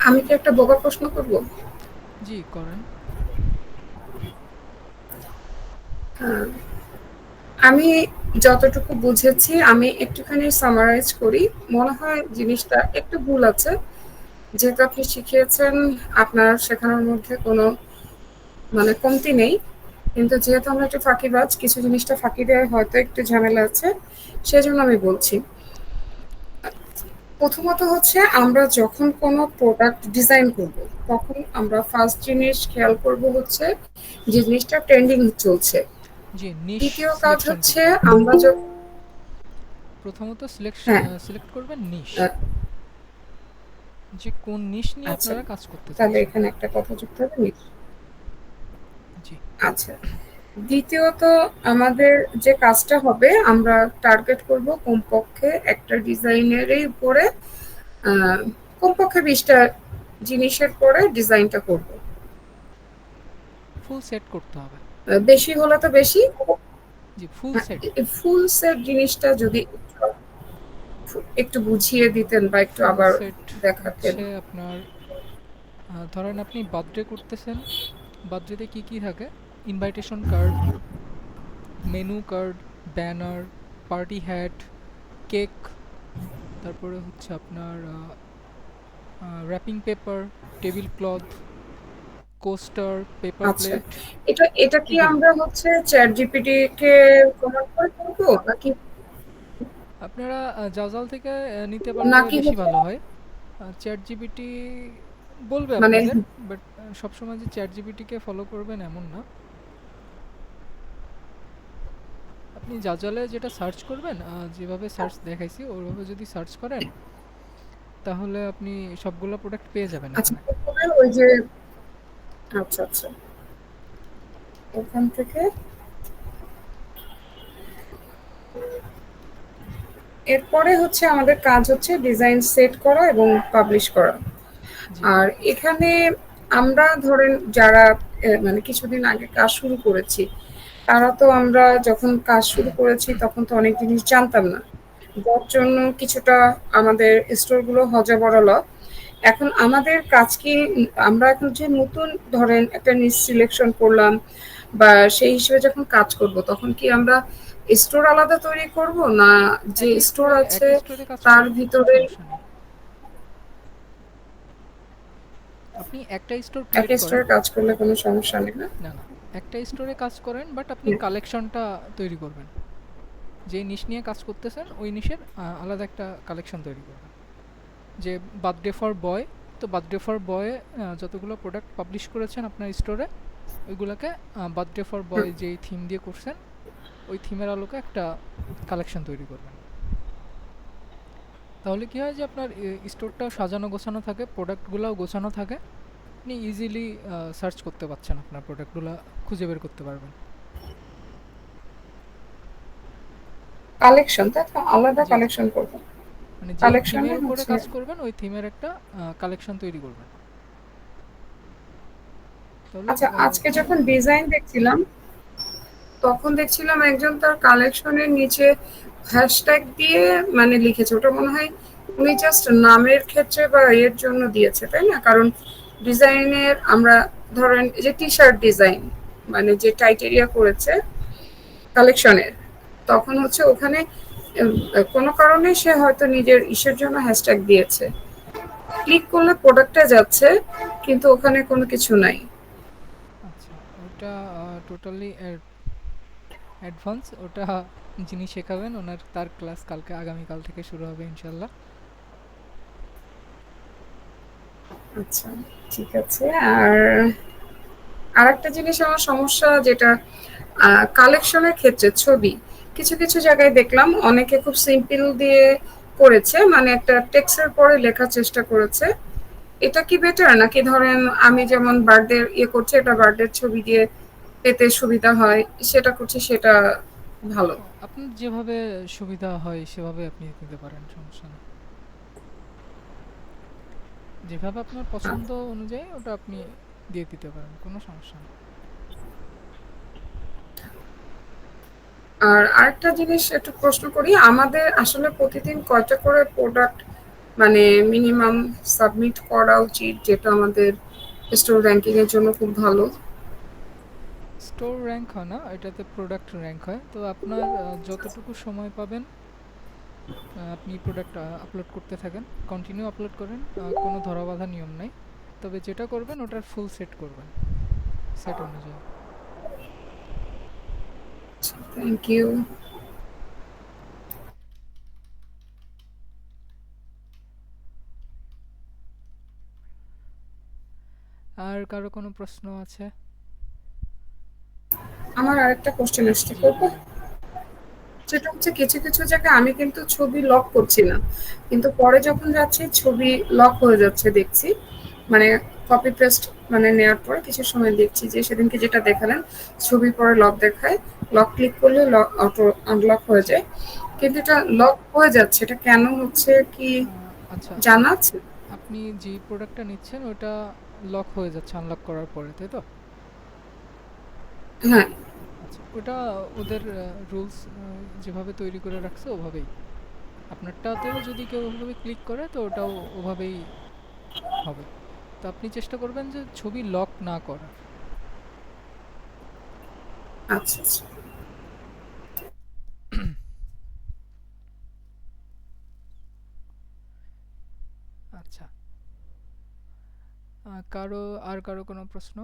আমি কি একটা বোকা প্রশ্ন করব? জি, করেন। আহ, আমি যতটুকু বুঝেছি আমি একটুখানি সামারাইজ করি। মনে হয় জিনিসটা একটু ভুল আছে। যেহেতু আপনি শিখিয়েছেন, আপনার শেখানোর মধ্যে কোনো মানে কমতি নেই, কিন্তু যেহেতু আমরা একটু ফাঁকিবাজ, কিছু জিনিসটা ফাঁকি দেওয়ার হয়তো একটু ঝামেলা আছে, সেজন্য আমি বলছি। প্রথমত হচ্ছে আমরা যখন কোনো প্রোডাক্ট ডিজাইন করব, তখন আমরা ফার্স্ট জিনিস খেয়াল করব হচ্ছে যে জিনিসটা ট্রেন্ডিং চলছে। জি, নিশ দ্বিতীয় কাজ সিলেকশন হচ্ছে করবেন। আমরা যখন, প্রথমত হ্যাঁ, সিলেক্ট করবেন নিশ, আহ, যে কোন নিশ নিয়ে আচ্ছা, আপনারা কাজ করতে তাহলে চাচ্ছেন। এখানে একটা কথা যুক্ত হবে জি, আচ্ছা। দ্বিতীয়ত, আমাদের যে কাজটা হবে, আমরা টার্গেট করব কমপক্ষে একটা ডিজাইনেরই উপরে, আহ, কমপক্ষে 20টা জিনিসের পরে ডিজাইনটা করব। ফুল সেট করতে হবে। বেশি হলে তো বেশি। জি, ফুল সেট। ফুল সেট জিনিসটা যদি একটু বুঝিয়ে দিতেন বা একটু ফুল আবার সেট দেখাতেন। হচ্ছে আপনার, ধরেন আপনি বার্থডে করতেছেন, বার্থডেতে কি কি থাকে? Invitation card, menu card, banner, party hat, cake, তারপরে হচ্ছে আপনার wrapping paper, tablecloth, coaster, paper আচ্ছা, প্লেট, এটা এটা কি এগুলো। আমরা হচ্ছে চ্যাট জিপিটি কে কমান্ড করে করবো, নাকি আপনারা জাজাল থেকে নিতে পারলে নাকি বেশি হচ্ছে ভালো হয়। চ্যাট জিপিটি বলবে মানে আপনাদের, বাট সবসময় যে চ্যাট জিপিটিকে ফলো করবেন এমন না। আপনি জাজালে যেটা সার্চ করবেন, যেভাবে সার্চ দেখাইছি ওইভাবে যদি সার্চ করেন, তাহলে আপনি সবগুলো প্রোডাক্ট পেয়ে যাবেন আচ্ছা, এখানে। তারপরে ওই যে, আচ্ছা আচ্ছা, ওখান থেকে এরপরে হচ্ছে আমাদের কাজ হচ্ছে ডিজাইন সেট করা এবং পাবলিশ করা। জি, আর এখানে আমরা ধরেন যারা মানে কিছুদিন আগে কাজ শুরু করেছি, তারা তো আমরা যখন কাজ শুরু করেছি তখন তো অনেক জিনিস জানতাম না, যার জন্য কিছুটা আমাদের স্টোরগুলো হযবরল। এখন আমাদের কাজ কি, আমরা এখন যে নতুন ধরেন একটা নিজ সিলেকশন করলাম বা সেই হিসেবে যখন কাজ করব, তখন কি আমরা স্টোর আলাদা তৈরি করব, না যে স্টোর আছে একই স্টোরে কাজ তার করেন, কোনো ভিতরে সমস্যা নেই। আপনি একটা স্টোর ক্রিয়েট একটা করেন। স্টোরে কাজ করলে কোনো সমস্যা নেই না? না, না, একটা স্টোরে কাজ করেন, বাট আপনি হুম, কালেকশনটা তৈরি করবেন। যে নিশ নিয়ে কাজ করতেছেন ওই নিশের আলাদা একটা কালেকশন তৈরি করবেন। যে বার্থডে ফর বয়, তো বার্থডে ফর বয়ে যতগুলো প্রোডাক্ট পাবলিশ করেছেন আপনার স্টোরে, ওইগুলোকে বার্থডে ফর হুম। বয় যেই থিম দিয়ে করছেন ওই থিমের আলোকে একটা কালেকশন তৈরি করবেন। তাহলে কি হয় যে আপনার স্টোরটাও সাজানো গোছানো থাকে, প্রোডাক্টগুলোও গোছানো থাকে। আপনি ইজিলি সার্চ করতে পারছেন, আপনার প্রোডাক্টগুলো খুঁজে বের করতে পারবেন। কালেকশন, তাই তো, আলাদা জি, জি, কালেকশন করবো। মানে যেই কালেকশনে থিমের উপরে হচ্ছে, কাজ করবেন ওই থিমের একটা কালেকশন তৈরি করবেন। তাহলে আচ্ছা, আজকে যখন ডিজাইন দেখছিলাম, তখন দেখছিলাম একজন তার কালেকশনের নিচে হ্যাশট্যাগ দিয়ে মানে লিখেছে, ওটা মনে হয় উনি জাস্ট নামের ক্ষেত্রে বা এর জন্য দিয়েছে, তাই না? কারণ ডিজাইনের আমরা ধরেন এই যে টি শার্ট ডিজাইন, মানে যে টাইটেরিয়া করেছে কালেকশনের, তখন হচ্ছে ওখানে কোনো কারণে সে হয়তো নিজের ইসের জন্য হ্যাশট্যাগ দিয়েছে। ক্লিক করলে প্রোডাক্টে যাচ্ছে, কিন্তু ওখানে কোনো কিছু নাই। আচ্ছা, ওটা টোটালি অ্যাডভান্স। ওটা যিনি শেখাবেন ওনার, তার ক্লাস কালকে আগামীকাল থেকে শুরু হবে ইনশাল্লাহ। আচ্ছা, ঠিক আছে। আর আরেকটা জিনিস আমার সমস্যা, যেটা কালেকশনের ক্ষেত্রে ছবি, কিছু কিছু জায়গায় দেখলাম অনেকে খুব সিম্পল দিয়ে করেছে, মানে একটা টেক্সটের পরে লেখার চেষ্টা করেছে। এটা কি বেটার, নাকি ধরেন আমি যেমন বার্থডে ইয়ে করছি, এটা বার্থডে ছবি দিয়ে পেতে সুবিধা হয়, সেটা করছি, সেটা ভালো? আপনার যেভাবে সুবিধা হয় সেভাবে আপনি নিতে পারেন, সমস্যা নেই। যেভাবে আপনার পছন্দ অনুযায়ী ওটা আপনি দিয়ে দিতে পারেন, কোনো সমস্যা নেই। আর আরেকটা জিনিস একটু প্রশ্ন করি, আমাদের আসলে প্রতিদিন কয়টা করে প্রোডাক্ট মানে মিনিমাম সাবমিট করা উচিত, যেটা আমাদের স্টোর র্যাঙ্কিং এর জন্য খুব ভালো? স্টোর র্যাঙ্ক হয় না, এটাতে প্রোডাক্ট র্যাঙ্ক হয়। তো আপনার যতটুকু সময় পাবেন আপনি প্রোডাক্ট আপলোড করতে থাকেন, কন্টিনিউ আপলোড করেন, কোনো ধরাবাঁধা নিয়ম নাই। তবে যেটা করবেন ওটার ফুল সেট করবেন, সেট অনুযায়ী। Thank you. আর কারো কোনো প্রশ্ন আছে? আমার আরেকটা কোশ্চেন আসছে, জি করবো? বলেন। সেটা হচ্ছে কিছু কিছু জায়গায় আমি কিন্তু ছবি লক করছি না, কিন্তু পরে যখন যাচ্ছি ছবি লক হয়ে যাচ্ছে দেখছি, মানে কপি পেস্ট মানে নেওয়ার পরে কিছু সময় দেখছি যে সেদিনকে যেটা দেখালেন, ছবি পরে লক দেখায়, লক ক্লিক করলে লক অটো আনলক হয়ে জি। যায়, কিন্তু এটা লক হয়ে যাচ্ছে, এটা কেন হচ্ছে কি আচ্ছা, জানা আছে? আপনি যে প্রোডাক্টটা নিচ্ছেন ওটা লক হয়ে যাচ্ছে আনলক করার পরে, তাই তো? হ্যাঁ। আচ্ছা, ওটা ওদের রুলস যেভাবে তৈরি করে রাখছে ওভাবেই। আপনারটাতেও যদি কেউ ওভাবে ক্লিক করে তো ওটাও ওভাবেই হবে। তো আপনি চেষ্টা করবেন যে ছবি লক না করার। আচ্ছা আচ্ছা। আচ্ছা, কারো আর কারো কোনো প্রশ্ন?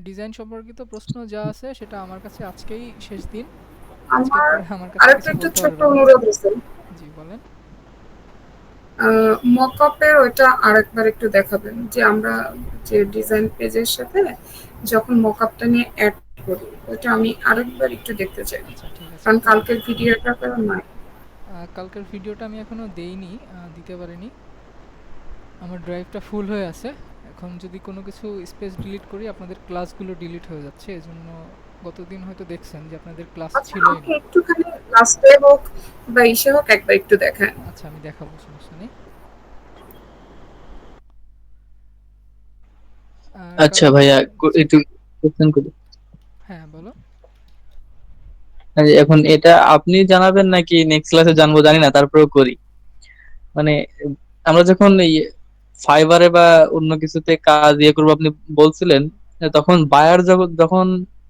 ডিজাইন সম্পর্কিত প্রশ্ন যা আছে সেটা আমার কাছে আজকেই শেষ দিন, আজকের আমার পরে আমার কাছে আরেকটা কিছু একটু বলতে ছোট্ট পারবেন না। অনুরোধ আছে, জি বলেন। মকআপের ওইটা আরেকবার একটু দেখাবেন, যে আমরা যে ডিজাইন পেজের সাথে যখন মকআপটা নিয়ে অ্যাড করি, ওটা আমি আরেকবার একটু দেখতে চাই, আচ্ছা ঠিক আছে, কারণ ওটা কালকের ভিডিওটা কারণ নাই। কালকের ভিডিওটা আমি এখনো দেইনি, দিতে পারিনি। আমার ড্রাইভটা ফুল হয়ে আছে। এখন যদি কোনো কিছু স্পেস ডিলিট করি আপনাদের ক্লাসগুলো ডিলিট হয়ে যাচ্ছে, এজন্য গতদিন হয়তো দেখছেন যে আপনাদের ক্লাস আচ্ছা, ছিলই আপনি না। একটুখানি লাস্টে হোক বা ইসে হোক একবার একটু দেখান। আচ্ছা আমি দেখাবো, সমস্যা নেই। আচ্ছা কারো ভাইয়া, জি, একটু কোশ্চেন করি। হ্যাঁ বলো। এখন এটা আপনি জানাবেন নাকি নেক্সট ক্লাসে জানবো জানি না, তারপরেও করি। মানে আমরা যখন এই ফাইবারে বা অন্য কিছুতে কাজ করবো আপনি বলছিলেন, তখন বায়ার যখন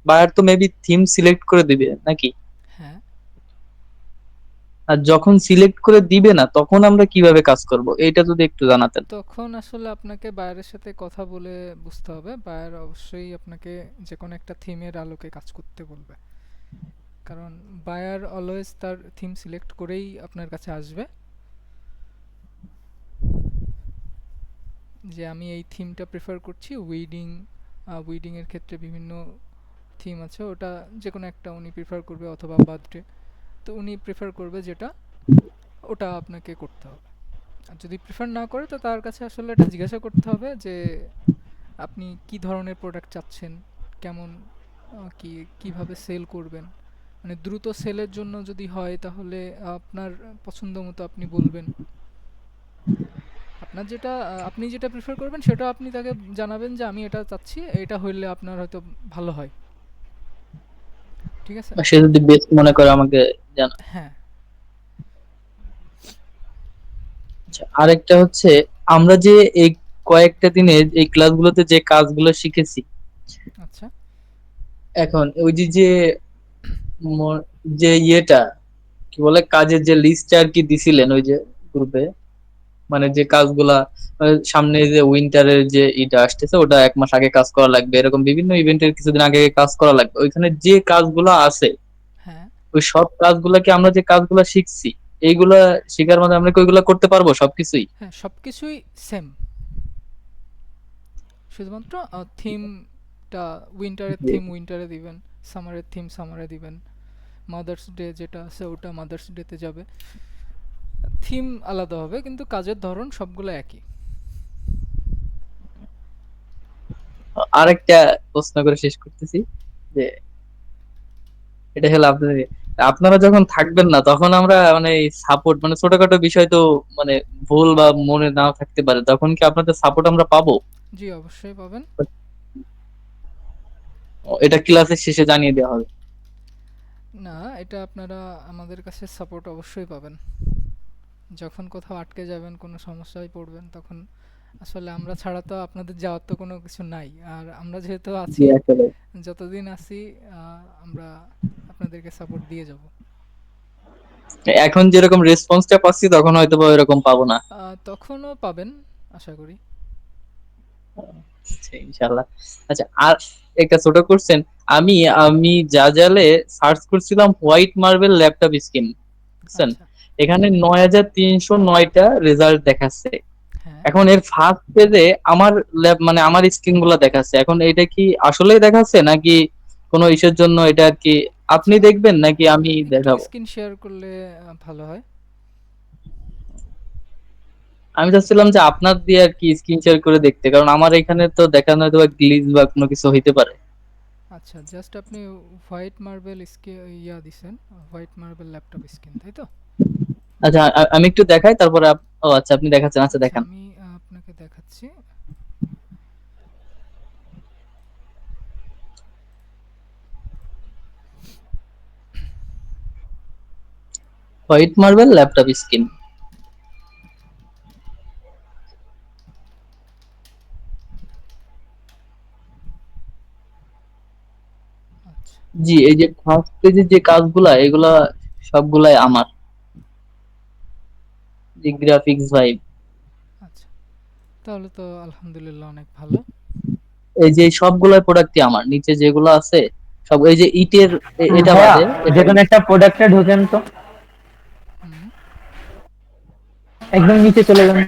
বায়ার তো মেবি থিম সিলেক্ট করে দিবে নাকি? হ্যাঁ, আর যখন সিলেক্ট করে দিবে না তখন আমরা কিভাবে কাজ করব, এইটা যদি একটু জানাতেন। তখন আসলে আপনাকে বায়ারের সাথে কথা বলে বুঝতে হবে। বায়ার অবশ্যই আপনাকে যে কোনো একটা থিমের আলোকে কাজ করতে বলবে, কারণ বায়ার অলওয়েজ তার থিম সিলেক্ট করেই আপনার কাছে আসবে যে আমি এই থিমটা প্রেফার করছি। উইডিং এর ক্ষেত্রে বিভিন্ন থিম আছে, ওটা যে কোনো একটা উনি প্রেফার করবে, অথবা বার্থডে। তো উনি প্রেফার করবে যেটা, ওটা আপনাকে করতে হবে। আর যদি প্রেফার না করে তো তার কাছে আসলে এটা জিজ্ঞাসা করতে হবে যে আপনি কি ধরনের প্রোডাক্ট চাচ্ছেন, কেমন কিভাবে সেল করবেন। মানে দ্রুত সেলের জন্য যদি হয় তাহলে আপনার পছন্দ মতো আপনি বলবেন। আপনার যেটা আপনি যেটা প্রেফার করবেন সেটা আপনি তাকে জানাবেন যে আমি এটা চাচ্ছি, এটা হইলে আপনার হয়তো ভালো হয়। ঠিক আছে? আর সে যদি বেস্ট মনে করে আমাকে জানা। হ্যাঁ। আচ্ছা, আরেকটা হচ্ছে, আমরা যে এই কয়েকটা দিনে এই ক্লাসগুলোতে যে কাজগুলো শিখেছি, আচ্ছা। এখন ওই যে যে যে কি বলে কাজের যে লিস্ট আর কি দিছিলেন ওই যে গ্রুপে, মানে যে কাজগুলা সামনে যে উইন্টারের যে ইটা আসতেছে ওটা 1 মাস আগে কাজ করা লাগবে, এরকম বিভিন্ন ইভেন্টের কিছুদিন আগে কাজ করা লাগবে, ওইখানে যে কাজগুলো আছে হ্যাঁ, ওই সব কাজগুলাকে আমরা যে কাজগুলা শিখছি এইগুলা শিখার মধ্যে আমরা কি ওইগুলা করতে পারবো সবকিছুই? হ্যাঁ, সবকিছুই সেম। শুধুমাত্র থিমটা, উইন্টারের থিম উইন্টারে দিবেন, সামারের থিম সামারে দিবেন, মাদার্স ডে যেটা আছে ওটা মাদার্স ডেতে যাবে। থিম আলাদা হবে কিন্তু কাজের ধরন সবগুলো একই। আরেকটা প্রশ্ন করে শেষ করতেছি, যে এটা হলো আপনারা যখন থাকবেন না তখন আমরা মানে সাপোর্ট, মানে ছোটখাটো বিষয় তো মানে ভুল বা মনে নাও থাকতে পারে, তখন কি আপনাদের সাপোর্ট আমরা পাবো? জি অবশ্যই পাবেন। এটা ক্লাসের শেষে জানিয়ে দেওয়া হবে? না, এটা আপনারা আমাদের কাছে সাপোর্ট অবশ্যই পাবেন। যখন কোথাও আটকে যাবেন, কোনো সমস্যায় পড়বেন, তখন আসলে আমরা ছাড়া তো আপনাদের যাওয়ার তো কোনো কিছু নাই। আর আমরা যেহেতু জি আছি, আসলে যতদিন আছি আমরা আপনাদেরকে সাপোর্ট দিয়ে যাব। এখন যেরকম রেসপন্সটা পাচ্ছি তখন হয়তো বা এরকম পাবো না। তখনও পাবেন আশা করি। আচ্ছা, ইনশাল্লাহ। আচ্ছা, আর একটা ছোট কোশ্চেন। আমি আমি জাজালে সার্চ করছিলাম হোয়াইট মার্বেল ল্যাপটপ স্ক্রিন, বুঝছেন? আচ্ছা। এখানে 9,309টা রেজাল্ট দেখাচ্ছে। হ্যাঁ। এখন এর ফার্স্ট পেজে আমার ল্যাব মানে আমার স্ক্রিন গুলা দেখাচ্ছে। এখন এটা কি আসলেই দেখাচ্ছে নাকি কোনো ইস্যুর জন্য এটা আর কি আপনি আচ্ছা, দেখবেন নাকি আমি একটু দেখাবো? স্ক্রিন শেয়ার করলে ভালো হয়। আমি চাচ্ছিলাম যে আপনার দিয়ে আর কি স্ক্রিন শেয়ার করে দেখতে, কারণ আমার এখানে তো দেখানো হয়তো গ্লিচ বা কোনো কিছু হইতে পারে। আচ্ছা, জাস্ট আপনি হোয়াইট মার্বেল ইয়া দিছেন, হোয়াইট মার্বেল ল্যাপটপ স্ক্রিন, তাই তো? আচ্ছা, আমি একটু দেখাই তারপরে ও আচ্ছা, আপনি দেখাচ্ছেন, আচ্ছা আচ্ছা, দেখান। আমি আপনাকে দেখাচ্ছি। White marble laptop screen. আচ্ছা। জি, এই যে ফার্স্ট পেজের যে কাজগুলা এগুলা সবগুলাই আমার, যে গ্রাফিক্স ভাইব। আচ্ছা, তাহলে তো আলহামদুলিল্লাহ অনেক ভালো। এই যে সবগুলাই প্রোডাক্টই আমার, নিচে যেগুলো আছে সব, এই যে ইটের এটা ভাইয়া বাদে এটা। যে কোনো একটা প্রোডাক্টে ঢোকেন তো, হুম। একদম নিচে চলে যান।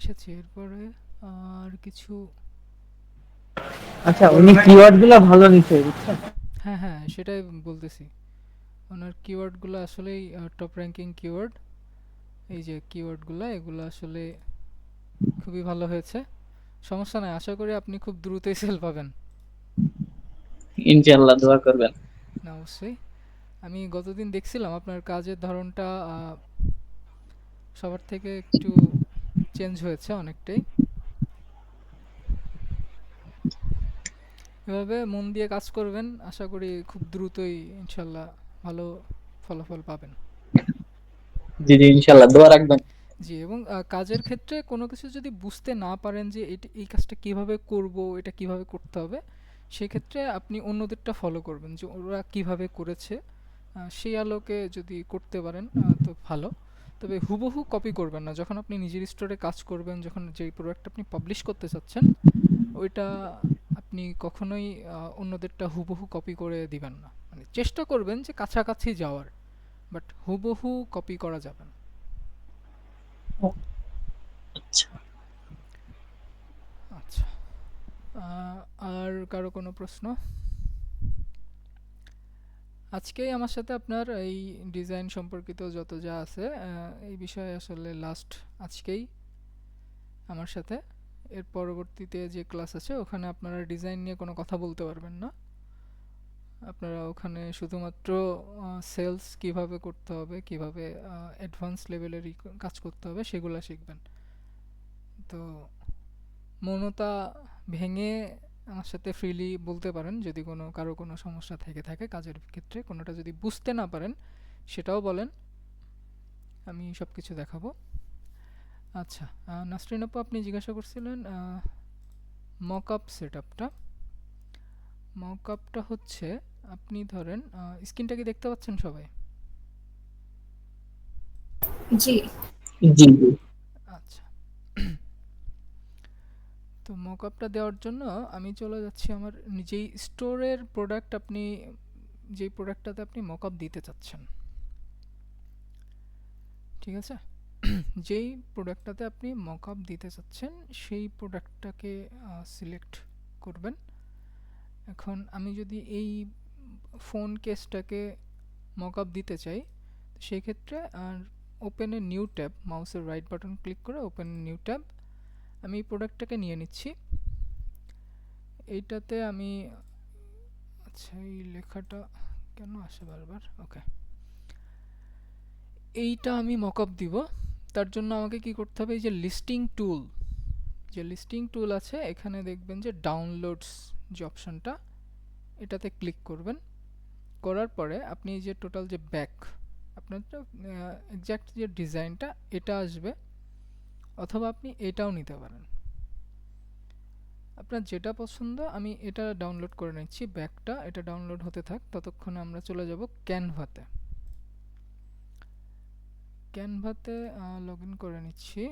এসেছি, এরপরে আর কিছু। আচ্ছা, উনি কিওয়ার্ড গুলো ভালো নিচ্ছে, বুঝছেন? হ্যাঁ, হ্যাঁ, সেটাই বলতেছি। ওনার কিওয়ার্ডগুলো আসলেই টপ র্যাঙ্কিং কিওয়ার্ড। এই যে কিওয়ার্ডগুলো, এগুলো আসলে খুবই ভালো হয়েছে। সমস্যা নাই, আশা করি আপনি খুব দ্রুতই সেল পাবেন। ইনশাআল্লাহ দোয়া করবেন। না, অবশ্যই। আমি গতদিন দেখছিলাম আপনার কাজের ধরনটা সবার থেকে একটু চেঞ্জ হয়েছে অনেকটাই। এভাবে মন দিয়ে কাজ করবেন, আশা করি খুব দ্রুতই ইনশাল্লাহ ভালো ফলাফল পাবেন। জি জি, ইনশাআল্লাহ দোয়া রাখবেন। জি, এবং কাজের ক্ষেত্রে কোনো কিছু যদি বুঝতে না পারেন যে এই কাজটা কিভাবে করব, এটা কিভাবে করতে হবে, সেক্ষেত্রে আপনি অন্যদেরটা ফলো করবেন যে ওরা কিভাবে করেছে। সেই আলোকে যদি করতে পারেন তো ভালো। তবে হুবহু কপি করবেন না। যখন আপনি নিজের স্টোরে কাজ করবেন, যখন যেই প্রোডাক্ট আপনি পাবলিশ করতে চাচ্ছেন, ওইটা আপনি কখনোই অন্যদেরটা হুবহু কপি করে দিবেন না। মানে চেষ্টা করবেন যে কাছাকাছি যাওয়ার, বাট হুবহু কপি করা যাবে না। আচ্ছা। আচ্ছা, আর কারো কোনো প্রশ্ন? আজকেই আমার সাথে আপনার এই ডিজাইন সম্পর্কিত যত যা আছে এই বিষয়ে আসলে লাস্ট আজকেই আমার সাথে। এর পরবর্তীতে যে ক্লাস আছে ওখানে আপনারা ডিজাইন নিয়ে কোনো কথা বলতে পারবেন না। আপনারা ওখানে শুধুমাত্র সেলস কিভাবে করতে হবে, কিভাবে অ্যাডভান্স লেভেলের কাজ করতে হবে সেগুলো শিখবেন। তো মৌনতা ভেঙে আমার সাথে ফ্রিলি বলতে পারেন যদি কারো কোনো সমস্যা থেকে থাকে কাজের ক্ষেত্রে, কোনোটা যদি বুঝতে না পারেন সেটাও বলেন, আমি সব কিছু দেখাবো। আচ্ছা, নাসরিন আপু, আপনি জিজ্ঞাসা করছিলেন মক আপ সেট আপটা। মক আপটা হচ্ছে, আপনি ধরেন স্ক্রিনটা কি দেখতে পাচ্ছেন সবাই? জি। জি জি। আচ্ছা, তো মক আপটা দেওয়ার জন্য আমি চলে যাচ্ছি আমার নিজেই স্টোরের প্রোডাক্ট। আপনি যেই প্রোডাক্টটাতে আপনি মক আপ দিতে চাচ্ছেন, ঠিক আছে? যেই প্রোডাক্টটাতে আপনি মক আপ দিতে চাচ্ছেন সেই প্রোডাক্টটাকে সিলেক্ট করবেন। এখন আমি যদি এই ফোন কেসটাকে মক আপ দিতে চাই, সেই ক্ষেত্রে আর ওপেন এ নিউ ট্যাব, মাউসের রাইট বাটন ক্লিক করে ওপেন নিউ ট্যাব, আমি এই প্রোডাক্টটাকে নিয়ে নিচ্ছি। এইটাতে আমি, আচ্ছা এই লেখাটা কেন আসে বারবার, ওকে, এইটা আমি মক আপ দিব। তার জন্য আমাকে কি করতে হবে, এই যে লিস্টিং টুল, যে লিস্টিং টুল আছে এখানে দেখবেন যে ডাউনলোডস যে অপশনটা, এটাতে ক্লিক করবেন। করার পরে আপনি এই যে টোটাল যে ব্যাক, আপনার তো এক্স্যাক্ট যে ডিজাইনটা এটা আসবে, অথবা আপনি এটাও নিতে পারেন, আপনার যেটা পছন্দ। আমি এটা ডাউনলোড করে নিচ্ছি ব্যাকটা, এটা ডাউনলোড হতে থাক, ততক্ষণে আমরা চলে যাব ক্যানভাতে। ক্যানভাতে লগ ইন করে নিচ্ছি।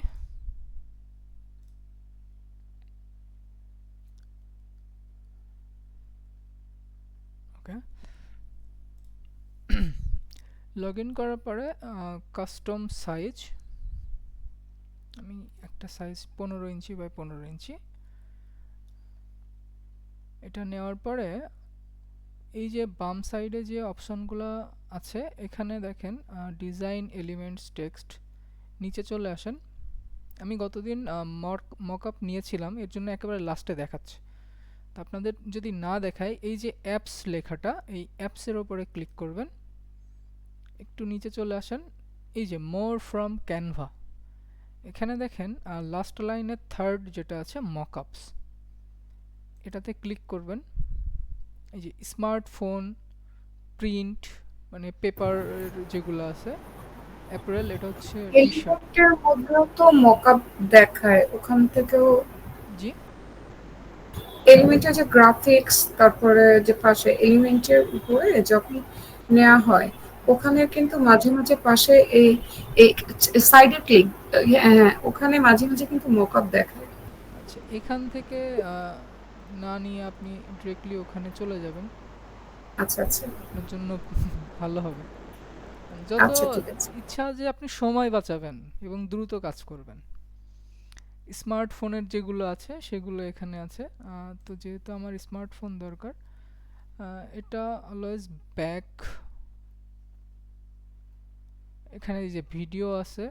ওকে, লগ ইন করার পরে কাস্টম সাইজ, আমি একটা সাইজ 15 ইঞ্চি বাই 15 ইঞ্চি এটা নেওয়ার পরে এই যে বাম সাইডে যে অপশনগুলো আছে এখানে দেখেন ডিজাইন এলিমেন্টস টেক্সট, নিচে চলে আসেন। আমি গতদিন মকআপ নিয়েছিলাম, এর জন্য একেবারে লাস্টে দেখাচ্ছে। তো আপনাদের যদি না দেখায়, এই যে অ্যাপস লেখাটা, এই অ্যাপসের ওপরে ক্লিক করবেন, একটু নিচে চলে আসেন, এই যে মোর ফ্রম ক্যানভা, এখানে দেখেন লাস্ট লাইনের থার্ড যেটা আছে মকআপস, এটাতে ক্লিক করবেন। এই যে স্মার্টফোন প্রিন্ট, মানে পেপার যেগুলো আছে, অ্যাপারেল, এটা হচ্ছে টি শার্ট। এলিমেন্টের মধ্যেও তো মকআপ দেখায়, ওখান থেকেও জি, এলিমেন্টের যে গ্রাফিক্স, তারপরে যে পাশে এলিমেন্টের উপরে যখন নেওয়া হয়, ওখানে কিন্তু মাঝে মাঝে পাশে এই এই সাইডে ক্লিক, হ্যাঁ ওখানে মাঝে মাঝে কিন্তু মকআপ দেখায়। আচ্ছা, এখান থেকে না নিয়ে আপনি ডিরেক্টলি ওখানে চলে যাবেন, আচ্ছা আচ্ছা আপনার জন্য ভালো হবে। যত আচ্ছা, ঠিক আছে। ইচ্ছা যে আপনি সময় বাঁচাবেন এবং দ্রুত কাজ করবেন। স্মার্টফোনের যেগুলো আছে সেগুলো এখানে আছে। তো যেহেতু আমার স্মার্টফোন দরকার, এটা অলওয়েজ ব্যাক, এখানে এই যে ভিডিও আছে,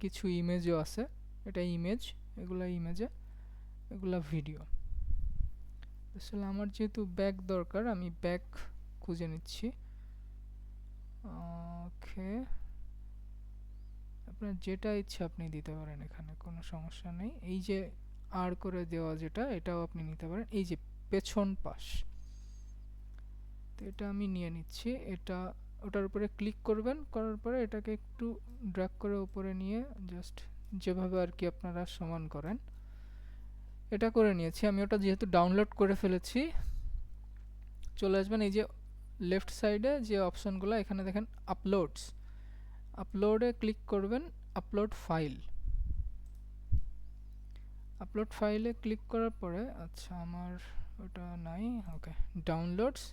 কিছু ইমেজও আছে, এটা ইমেজ, এগুলা ইমেজে, এগুলা ভিডিও। আসলে আমার যেহেতু ব্যাক দরকার, আমি ব্যাক খুঁজে নিচ্ছি। ওকে, আপনার যেটা ইচ্ছা আপনি দিতে পারেন, এখানে কোনো সমস্যা নেই। এই যে আর করে দেওয়া যেটা, এটাও আপনি নিতে পারেন। এই যে পেছন পাশ, তো এটা আমি নিয়ে নিচ্ছি। এটা ওটার উপরে ক্লিক করবেন, করার পরে এটাকে একটু ড্র্যাগ করে উপরে নিয়ে জাস্ট যেভাবে আর কি আপনারা সমান করেন, এটা করে নিয়েছি আমি। ওটা যেহেতু ডাউনলোড করে ফেলেছি, চলে আসবেন এই যে লেফট সাইডে যে অপশনগুলো, এখানে দেখেন আপলোডস, আপলোডে ক্লিক করবেন, আপলোড ফাইল, আপলোড ফাইলে ক্লিক করার পরে, আচ্ছা আমার ওটা নাই, ওকে, ডাউনলোডস,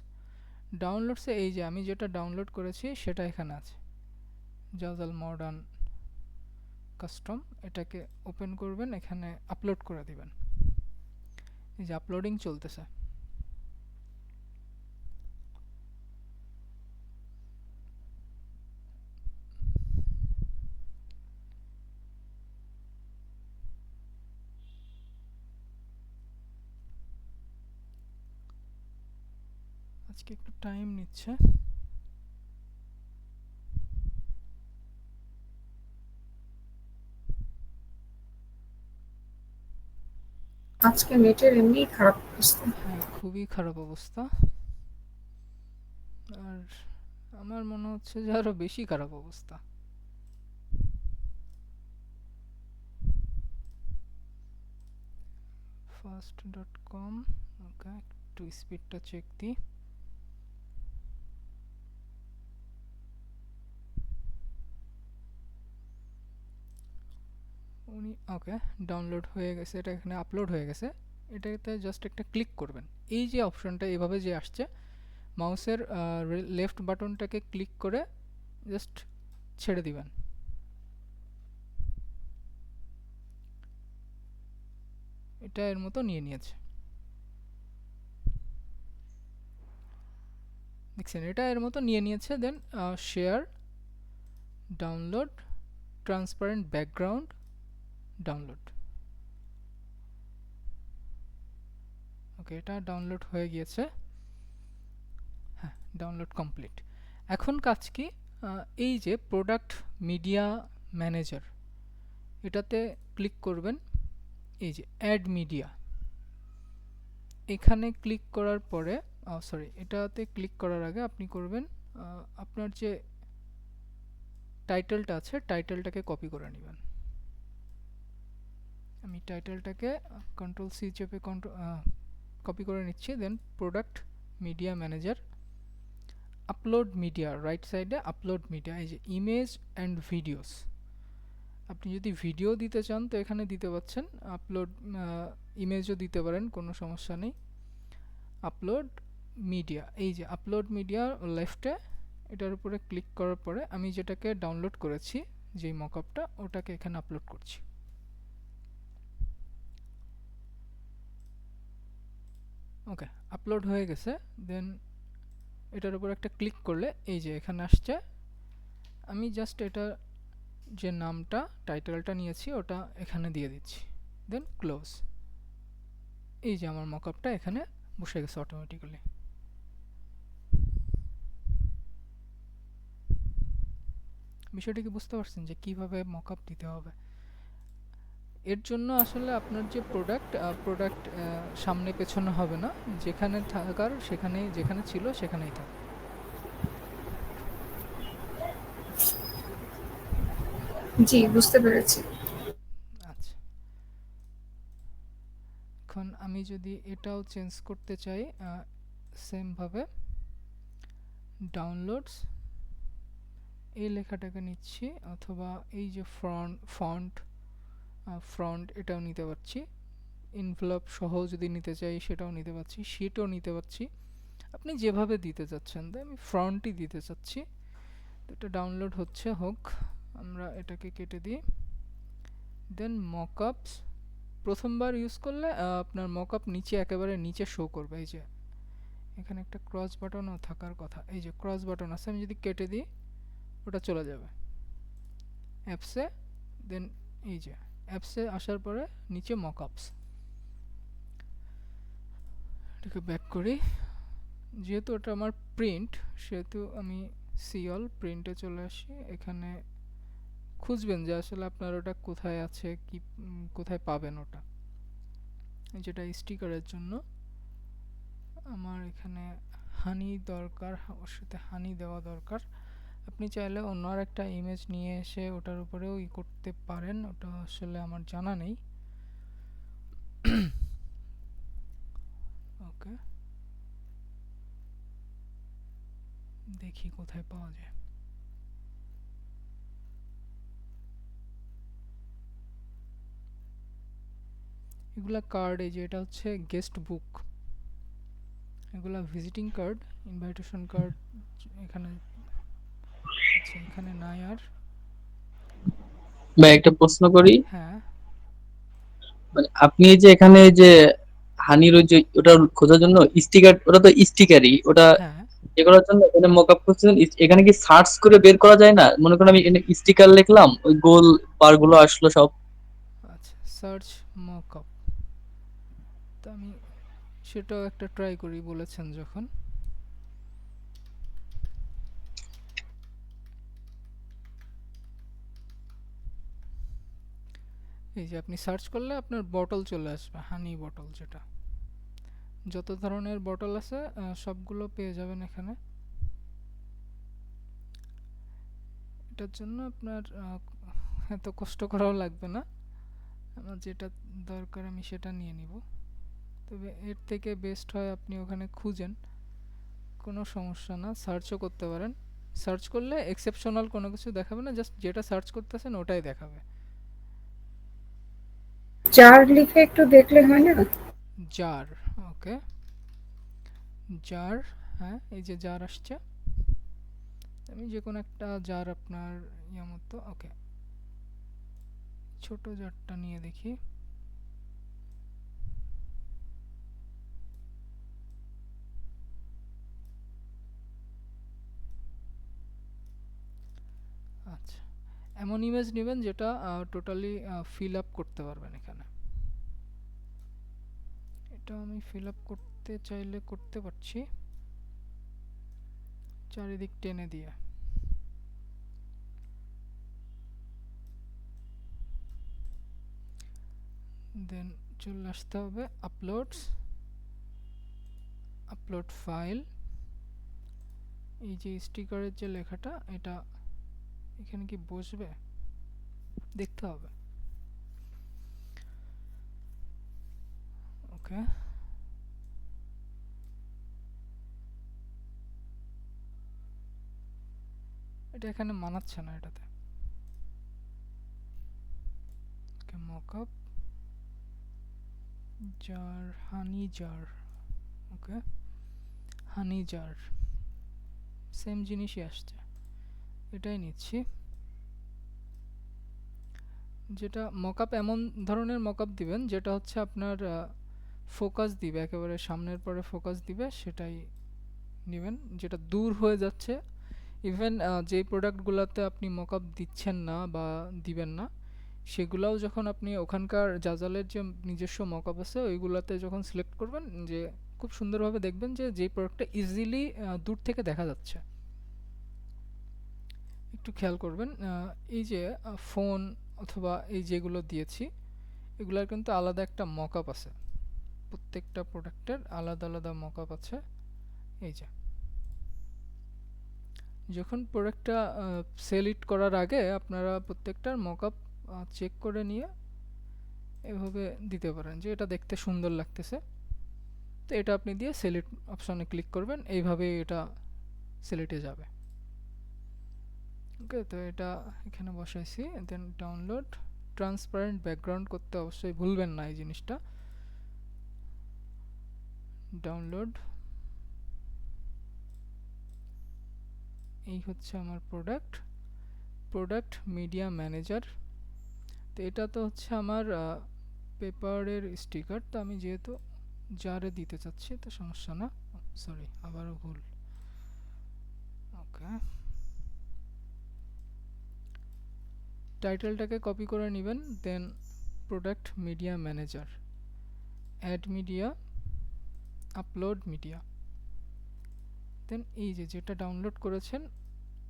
ডাউনলোডসে এই যে আমি যেটা ডাউনলোড করেছি সেটা এখানে আছে, জাজাল মডার্ন কাস্টম, এটাকে ওপেন করবেন, এখানে আপলোড করে দিবেন। এই যে আপলোডিং চলতেছে। আজকে একটু টাইম নিচ্ছে। আজকে নেটের এমনি খারাপ অবস্থা। হ্যাঁ, খুবই খারাপ অবস্থা, আর আমার মনে হচ্ছে যে আরো বেশি খারাপ অবস্থা। fast.com, ওকে, একটু স্পিডটা চেক দিই। উনি ওকে, ডাউনলোড হয়ে গেছে, এটা এখানে আপলোড হয়ে গেছে। এটাতে জাস্ট একটা ক্লিক করবেন, এই যে অপশনটা এভাবে যে আসছে, মাউসের লেফট বাটনটাকে ক্লিক করে জাস্ট ছেড়ে দিবেন। এটা এর মতো নিয়ে নিয়েছে, দেখছেন, এটা এর মতো নিয়ে নিয়েছে। Then share, download, transparent background, download. Okay, এটা ডাউনলোড হয়ে গিয়েছে। হ্যাঁ, ডাউনলোড কমপ্লিট। এখন কাজ কি, এই যে প্রোডাক্ট মিডিয়া ম্যানেজার, এটাতে ক্লিক করবেন, এই যে অ্যাড মিডিয়া, এখানে ক্লিক করার পরে সরি, এটাতে ক্লিক করার আগে আপনি করবেন আপনার যে টাইটেলটা আছে টাইটেলটাকে কপি করে নেবেন। আমি টাইটেলটাকে কন্ট্রোল সি চেপে কপি করে নিচ্ছি। Then product media manager, upload media, right সাইডে আপলোড মিডিয়া, এই যে ইমেজ অ্যান্ড ভিডিওস। আপনি যদি ভিডিও দিতে চান তো এখানে দিতে পারছেন, আপলোড ইমেজও দিতে পারেন, কোনো সমস্যা নেই। আপলোড মিডিয়া, এই যে আপলোড মিডিয়া লেফটে, এটার উপরে ক্লিক করার পরে আমি যেটাকে ডাউনলোড করেছি যেই মকআপটা, ওটাকে এখানে আপলোড করছি। ওকে, আপলোড হয়ে গেছে। দেন এটার উপর একটা ক্লিক করলে এই যে এখানে আসছে। আমি জাস্ট এটা যে নামটা টাইটেলটা নিয়েছি ওটা এখানে দিয়ে দিচ্ছি, দেন ক্লোজ। এই যে আমার মকআপটা এখানে বসে গেছে অটোমেটিক্যালি। বিষয়টা কি বুঝতে পারছেন যে কিভাবে মকআপ দিতে হবে? এর জন্য আসলে আপনার যে প্রোডাক্ট সামনে পেছনে হবে না, যেখানে থাকার সেখানে, যেখানে ছিল সেখানেই থাকবে। জি, বুঝতে পেরেছি। আচ্ছা, এখন আমি যদি এটাও চেঞ্জ করতে চাই সেম ভাবে, ডাউনলোডস, এই লেখাটাকে নিচ্ছি, অথবা এই যে ফ্রন্ট এটাও নিতে পারছি, ইনভেলপ সহ যদি নিতে চাই সেটাও নিতে পারছি, শিটও নিতে পারছি, আপনি যেভাবে দিতে চাচ্ছেন। তো আমি ফ্রন্টই দিতে চাচ্ছি। তো এটা ডাউনলোড হচ্ছে, হোক, আমরা এটাকে কেটে দিই। দেন মকআপস, প্রথমবার ইউজ করলে আপনার মকআপ নিচে একেবারে নিচে শো করবে। এই যে এখানে একটা ক্রস বাটনও থাকার কথা, এই যে ক্রস বাটন আছে, আমি যদি কেটে দিই ওটা চলে যাবে অ্যাপসে। দেন এই যে অ্যাপসে আসার পরে নিচে মকআপস, এটাকে ব্যাক করি। যেহেতু ওটা আমার প্রিন্ট, সেহেতু আমি সিঅল প্রিন্টে চলে আসি। এখানে খুঁজবেন যে আসলে আপনার ওটা কোথায় আছে, কি কোথায় পাবেন ওটা। যেটা স্টিকারের জন্য আমার এখানে হানি দরকার, ওর সাথে হানি দেওয়া দরকার। আপনি চাইলে অন্য আর একটা ইমেজ নিয়ে এসে ওটার উপরেও করতে পারেন, ওটা আসলে আমার জানা নেই। ওকে, দেখি কোথায় পাওয়া যায়। এগুলা কার্ড, এই যে এটা হচ্ছে গেস্ট বুক, এগুলা ভিজিটিং কার্ড, ইনভাইটেশন কার্ড এখানে। আচ্ছা, এখানে নাই আর। ভাই একটা প্রশ্ন করি, হ্যাঁ মানে আপনি যে এখানে যে হানির ওই যে ওটা খোঁজার জন্য স্টিকার, ওটা তো স্টিকারই, ওটা হ্যাঁ, এ করার জন্য এখানে মকআপ করছেন, এখানে কি সার্চ করে বের করা যায় না? মনে করেন আমি স্টিকার লিখলাম, ওই গোল বার গুলো আসলো সব। আচ্ছা, সার্চ মকআপ, তো আমি সেটাও একটা ট্রাই করি বলেছেন যখন। এই যে আপনি সার্চ করলে আপনার বটল চলে আসবে, হানি বটল, যেটা যত ধরনের বটল আছে সবগুলো পেয়ে যাবেন এখানে। এটার জন্য আপনার এত কষ্ট করাও লাগবে না, আমার যেটা দরকার আমি সেটা নিয়ে নিব। তবে এর থেকে বেস্ট হয় আপনি ওখানে খুঁজেন, কোনো সমস্যা না, সার্চও করতে পারেন। সার্চ করলে এক্সেপশনাল কোনো কিছু দেখাবে না, জাস্ট যেটা সার্চ করতেছেন ওটাই দেখাবে। জার লিখে একটু দেখলে হয় না? জার, ওকে, জার, হ্যাঁ এই যে জার আসছে, আমি যে কোনো একটা জার আপনার ইয়া মতো, ওকে, ছোট জারটা নিয়ে দেখি। আচ্ছা, এমন ইমেজ নেবেন যেটা টোটালি ফিল আপ করতে পারবেন এখানে। এটা আমি ফিল আপ করতে চাইলে করতে পারছি চারিদিক টেনে দিয়ে। দেন চলে আসতে হবে আপলোডস, আপলোড ফাইল, এই যে স্টিকারের যে লেখাটা, এটা এখানে কি বসবে দেখতে হবে। ওকে, এটা এখানে মানাচ্ছে না এটাতে। ওকে, মকআপ জার, হানি জার। ওকে, হানি জার সেম জিনিসই আসছে, এটাই নিচ্ছি। যেটা মকআপ, এমন ধরনের মকআপ দিবেন যেটা হচ্ছে আপনার ফোকাস দিবে, একেবারে সামনের পরে ফোকাস দিবে, সেটাই নেবেন। যেটা দূর হয়ে যাচ্ছে, ইভেন যেই প্রোডাক্টগুলোতে আপনি মকআপ দিচ্ছেন না বা দিবেন না, সেগুলাও যখন আপনি ওখানকার জাজালের যে নিজস্ব মকআপ আছে ওইগুলোতে যখন সিলেক্ট করবেন, যে খুব সুন্দরভাবে দেখবেন যে যেই প্রোডাক্টটা ইজিলি দূর থেকে দেখা যাচ্ছে। একটু খেয়াল করবেন, এই যে ফোন অথবা এই যেগুলো দিয়েছি, এগুলার কিন্তু আলাদা একটা মকআপ আছে, প্রত্যেকটা প্রোডাক্টের আলাদা আলাদা মকআপ আছে। এই যে যখন প্রোডাক্টটা সেল ইট করার আগে আপনারা প্রত্যেকটার মকআপ চেক করে নিয়ে এভাবে দিতে পারেন যে এটা দেখতে সুন্দর লাগতেছে, তো এটা আপনি দিয়ে সেল ইট অপশনে ক্লিক করবেন, এইভাবে এটা সেলেটে যাবে। ওকে, তো এটা এখানে বসাইছি। দেন ডাউনলোড, ট্রান্সপারেন্ট ব্যাকগ্রাউন্ড করতে অবশ্যই ভুলবেন না এই জিনিসটা। ডাউনলোড, এই হচ্ছে আমার প্রোডাক্ট মিডিয়া ম্যানেজার। তো এটা তো হচ্ছে আমার পেপারের স্টিকার, তো আমি যেহেতু জারে দিতে চাচ্ছি তো সমস্যা না। সরি, আবারও ভুল। ওকে, টাইটেলটাকে কপি করে নেবেন, then product media manager, add media, upload media, then এই যে যেটা ডাউনলোড করেছেন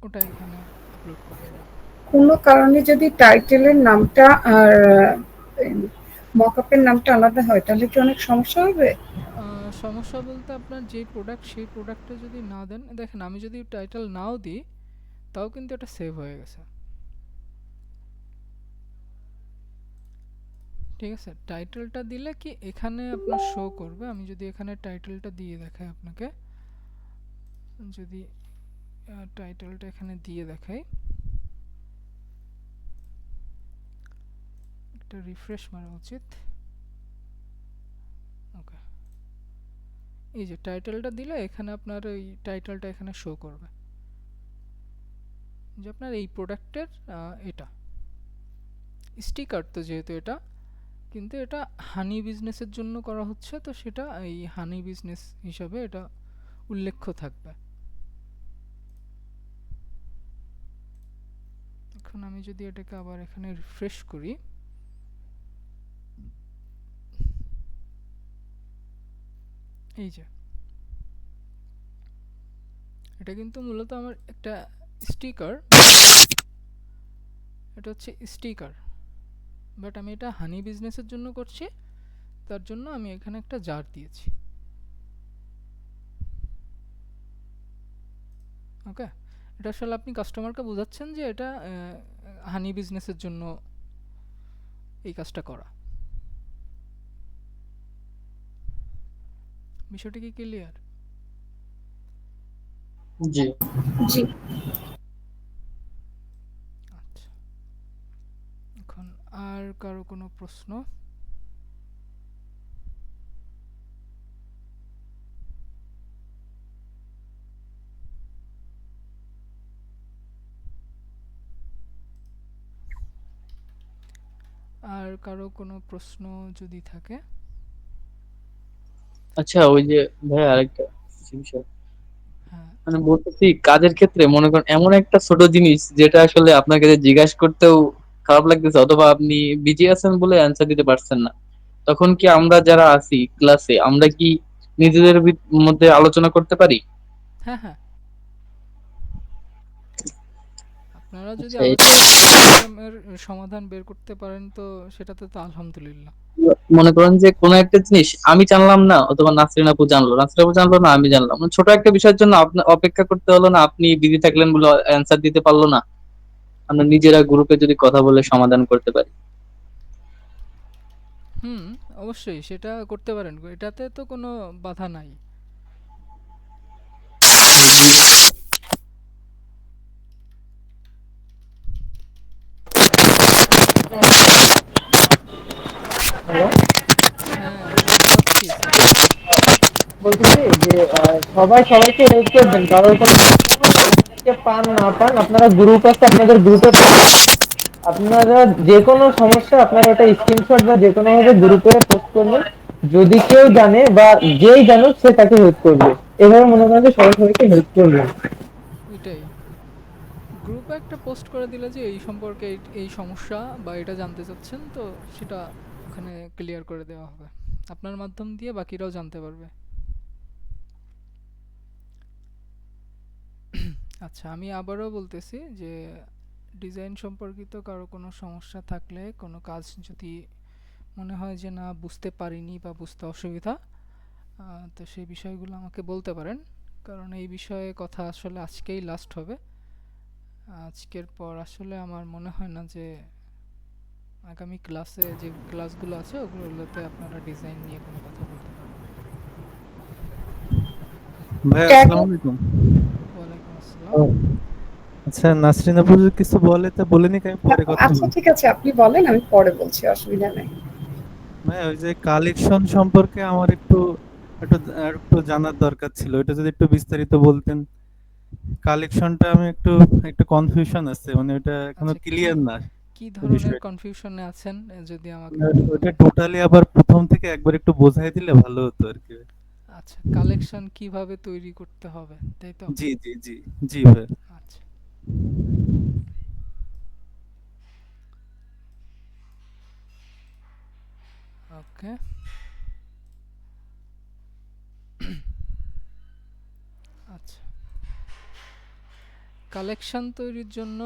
ওটা এখানে আপলোড করবেন। কোনো কারণে যদি টাইটেলের নামটা আর মকআপের নামটা আলাদা হয় তাহলে কি অনেক সমস্যা হবে? সমস্যা বলতে আপনার যেই প্রোডাক্ট সেই প্রোডাক্টে যদি না দেন, দেখেন আমি যদি টাইটেল নাও দিই তাও কিন্তু এটা সেভ হয়ে গেছে। ঠিক আছে, টাইটেলটা দিলে কি এখানে আপনার শো করবে। আমি যদি এখানে টাইটেলটা দিয়ে দেখাই আপনাকে, যদি টাইটেলটা এখানে দিয়ে দেখাই, একটা রিফ্রেশ মারা উচিত। ওকে, এই যে টাইটেলটা দিলে এখানে আপনার ওই টাইটেলটা এখানে শো করবে যে আপনার এই প্রোডাক্টের এটা স্টিকার। তো যেহেতু এটা, কিন্তু এটা হানি বিজনেসের জন্য করা হচ্ছে, তো সেটা এই হানি বিজনেস হিসাবে এটা উল্লেখ্য থাকবে। এখন আমি যদি এটাকে আবার এখানে রিফ্রেশ করি, এই যে এটা কিন্তু মূলত আমার একটা স্টিকার, এটা হচ্ছে স্টিকার, বাট আমি এটা হানি বিজনেসের জন্য করছি, তার জন্য আমি এখানে একটা জার দিয়েছি। ওকে, এটা আসলে আপনি কাস্টমারকে বোঝাচ্ছেন যে এটা হানি বিজনেসের জন্য এই কাজটা করা। বিষয়টা কি ক্লিয়ার? জি। জি। আচ্ছা, এখন আর কারো কোনো প্রশ্ন? আর কারো কোনো প্রশ্ন যদি থাকে? আচ্ছা, ওই যে ভাই আরেকটা বিষয়, হ্যাঁ, মানে বলতেছি কাজের ক্ষেত্রে মনে করেন এমন একটা ছোট জিনিস যেটা আসলে আপনার কাছে জিজ্ঞাসা করতেও খারাপ লাগতেছে, অথবা আপনি বিজি আছেন বলে অ্যান্সার দিতে পারছেন না, তখন কি আমরা যারা আছি ক্লাসে আমরা কি নিজেদের মধ্যে আলোচনা করতে পারি? হ্যাঁ, হ্যাঁ, আপনারা যদি আচ্ছা, আলোচনা প্রবলেমের সমাধান বের করতে পারেন তো সেটাতে তো আলহামদুলিল্লাহ। মনে করেন যে কোনো একটা জিনিস আমি জানলাম না, অথবা নাসরিন আপু জানলো, নাসরিন আপু জানলো না, আমি জানলাম, মানে ছোট একটা বিষয়ের জন্য আপনার অপেক্ষা করতে হলো না, আপনি বিজি থাকলেন বলে অ্যান্সার দিতে পারলো না, আমরা নিজেরা গ্রুপে যদি কথা বলে সমাধান করতে পারি। হুম, অবশ্যই সেটা করতে পারেন, এটাতে তো কোনো বাধা নাই। হ্যালো, হ্যাঁ, শুনতে পাচ্ছি স্যার। বলতেছি যে সবাই সবাইকে হেল্প করবেন, কারোর কোনো কে পান না পান আপনারা গ্রুপ আছে, আপনাদের গ্রুপে আপনারা যে কোনো সমস্যা আপনারা ওটা স্ক্রিনশট বা যে কোনো ভাবে গ্রুপে পোস্ট করবেন। যদি কেউ জানে বা যেই জানুক সে তাকে হেল্প করবে। এভাবে মনে করেন যে সবাই সবাইকে হেল্প করবেন। ওইটাই, গ্রুপে একটা পোস্ট করে দিলে যে এই সম্পর্কে এই সমস্যা বা এটা জানতে চাচ্ছেন, তো সেটা ওখানে ক্লিয়ার করে দেওয়া হবে, আপনার মাধ্যম দিয়ে বাকিরাও জানতে পারবে। আচ্ছা, আমি আবারও বলতেছি যে ডিজাইন সম্পর্কিত কারো কোনো সমস্যা থাকলে, কোনো কাজ যদি মনে হয় যে না বুঝতে পারিনি বা বুঝতে অসুবিধা, তো সেই বিষয়গুলো আমাকে বলতে পারেন, কারণ এই বিষয়ে কথা আসলে আজকেই লাস্ট হবে। আজকের পর আসলে আমার মনে হয় না যে আগামী ক্লাসে যে ক্লাসগুলো আছে ওগুলোতে আপনারা ডিজাইন নিয়ে কোনো কথা বলতে পারবেন। ভাই আসসালামু আলাইকুম। ওয়ালাইকুম আসসালাম। ও, আচ্ছা, নাসরিন আপু যদি কিছু বলে তা বলে নিক, আমি পরে কথা আচ্ছা বলবো। ঠিক আছে, আপনি বলেন, আমি পরে বলছি, অসুবিধা নেই। ভাই ওই যে কালেকশন সম্পর্কে আমার একটু একটু জানার দরকার ছিল, এটা যদি একটু বিস্তারিত বলতেন। কালেকশনটা আমি একটু কনফিউশন আছে, মানে ওটা এখনো আচ্ছা, কি ক্লিয়ার না কি ওই ধরনের বিষয়টা। কনফিউশনে আছেন, যদি আমাকে মানে একটু ওটা বলেন। টোটালি আবার প্রথম থেকে একবার একটু বোঝাই দিলে ভালো হতো আর কি। আচ্ছা, কালেকশন কিভাবে তৈরি করতে হবে, তাই তো? জি জি জি। জি ভাই। আচ্ছা, ওকে। আচ্ছা, কালেকশন তৈরির জন্য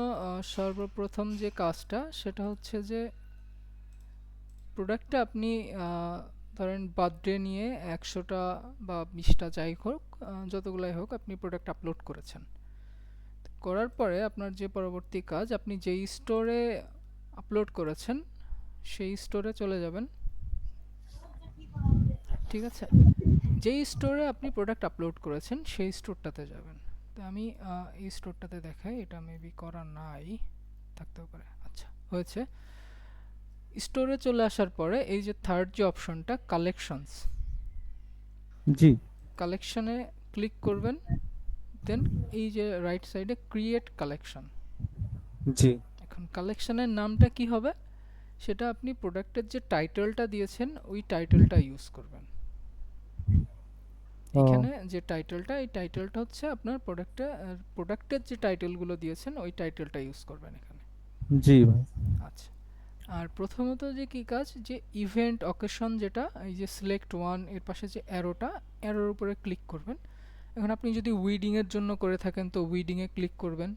সর্বপ্রথম যে কাজটা সেটা হচ্ছে যে প্রোডাক্টটা আপনি ধরেন বার্থডে নিয়ে 100টা বা 20টা যাই হোক, যতগুলাই হোক আপনি প্রোডাক্ট আপলোড করেছেন। করার পরে আপনার যে পরবর্তী কাজ, আপনি যেই স্টোরে আপলোড করেছেন সেই স্টোরে চলে যাবেন, ঠিক আছে? যেই স্টোরে আপনি প্রোডাক্ট আপলোড করেছেন সেই স্টোরটাতে যাবেন। তো আমি এই স্টোরটাতে দেখাই, এটা মেবি করা নাই, থাকতেও পারে। আচ্ছা, হয়েছে। স্টোরে চলে আসার পরে এই যে থার্ড যে অপশনটা কালেকশনস, জি কালেকশনে ক্লিক করবেন, দেন এই যে রাইট সাইডে ক্রিয়েট কালেকশন। জি। এখন কালেকশনের নামটা কি হবে, সেটা আপনি প্রোডাক্টের যে টাইটেলটা দিয়েছেন ওই টাইটেলটা ইউজ করবেন। ও এখানে যে টাইটেলটা, এই টাইটেলটা হচ্ছে আপনার প্রোডাক্টের যে টাইটেলগুলো দিয়েছেন ওই টাইটেলটা ইউজ করবেন এখানে। জি ভাই। আচ্ছা, আর প্রথমত যে কি কাজ, যে ইভেন্ট অকেশন, যেটা এই যে সিলেক্ট ওয়ান এর পাশে যে অ্যারোটা, অ্যারোর উপরে ক্লিক করবেন। এখন আপনি যদি উইডিং এর জন্য করে থাকেন তো উইডিং এ ক্লিক করবেন,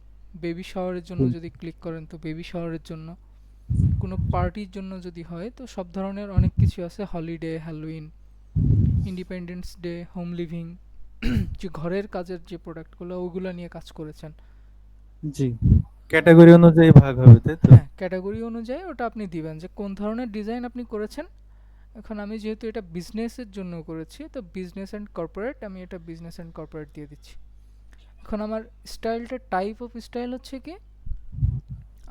বেবি শাওয়ারের জন্য যদি ক্লিক করেন তো বেবি শাওয়ারের জন্য, কোনো পার্টির জন্য যদি হয় তো সব ধরনের অনেক কিছু আছে, holiday, Halloween, independence day, home living, যে ঘরের কাজের যে প্রোডাক্টগুলো ওগুলো নিয়ে কাজ করেছেন। জি, ক্যাটাগরি অনুযায়ী ভাগ হবে তাই তো? হ্যাঁ, ক্যাটাগরি অনুযায়ী ওটা আপনি দিবেন যে কোন ধরনের ডিজাইন আপনি করেছেন। এখন আমি যেহেতু এটা বিজনেসের জন্য করেছি তো বিজনেস অ্যান্ড কর্পোরেট, আমি এটা বিজনেস অ্যান্ড কর্পোরেট দিয়ে দিচ্ছি। এখন আমার স্টাইলটা, টাইপ অফ স্টাইল হচ্ছে কি,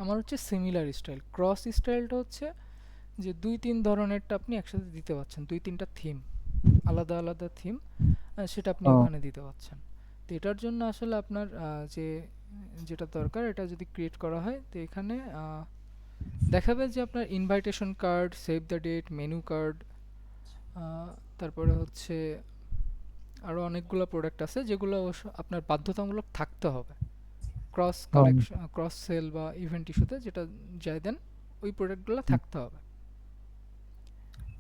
আমার হচ্ছে সিমিলার স্টাইল। ক্রস স্টাইলটা হচ্ছে যে দুই তিন ধরনেরটা আপনি একসাথে দিতে পারছেন, দুই তিনটা থিম, আলাদা আলাদা থিম, সেটা আপনি ও ওখানে দিতে পারছেন। তো এটার জন্য আসলে আপনার যেটা দরকার, এটা যদি ক্রিয়েট করা হয় তো এখানে দেখাবে যে আপনার invitation card, save the date, menu card, তারপরে হচ্ছে আরও অনেকগুলো প্রোডাক্ট আছে যেগুলো অবশ্য আপনার বাধ্যতামূলক থাকতে হবে ক্রস ও কালেকশন, ক্রস সেল বা ইভেন্ট ইস্যুতে যেটা যাই দেন ওই প্রোডাক্টগুলো থাকতে হবে,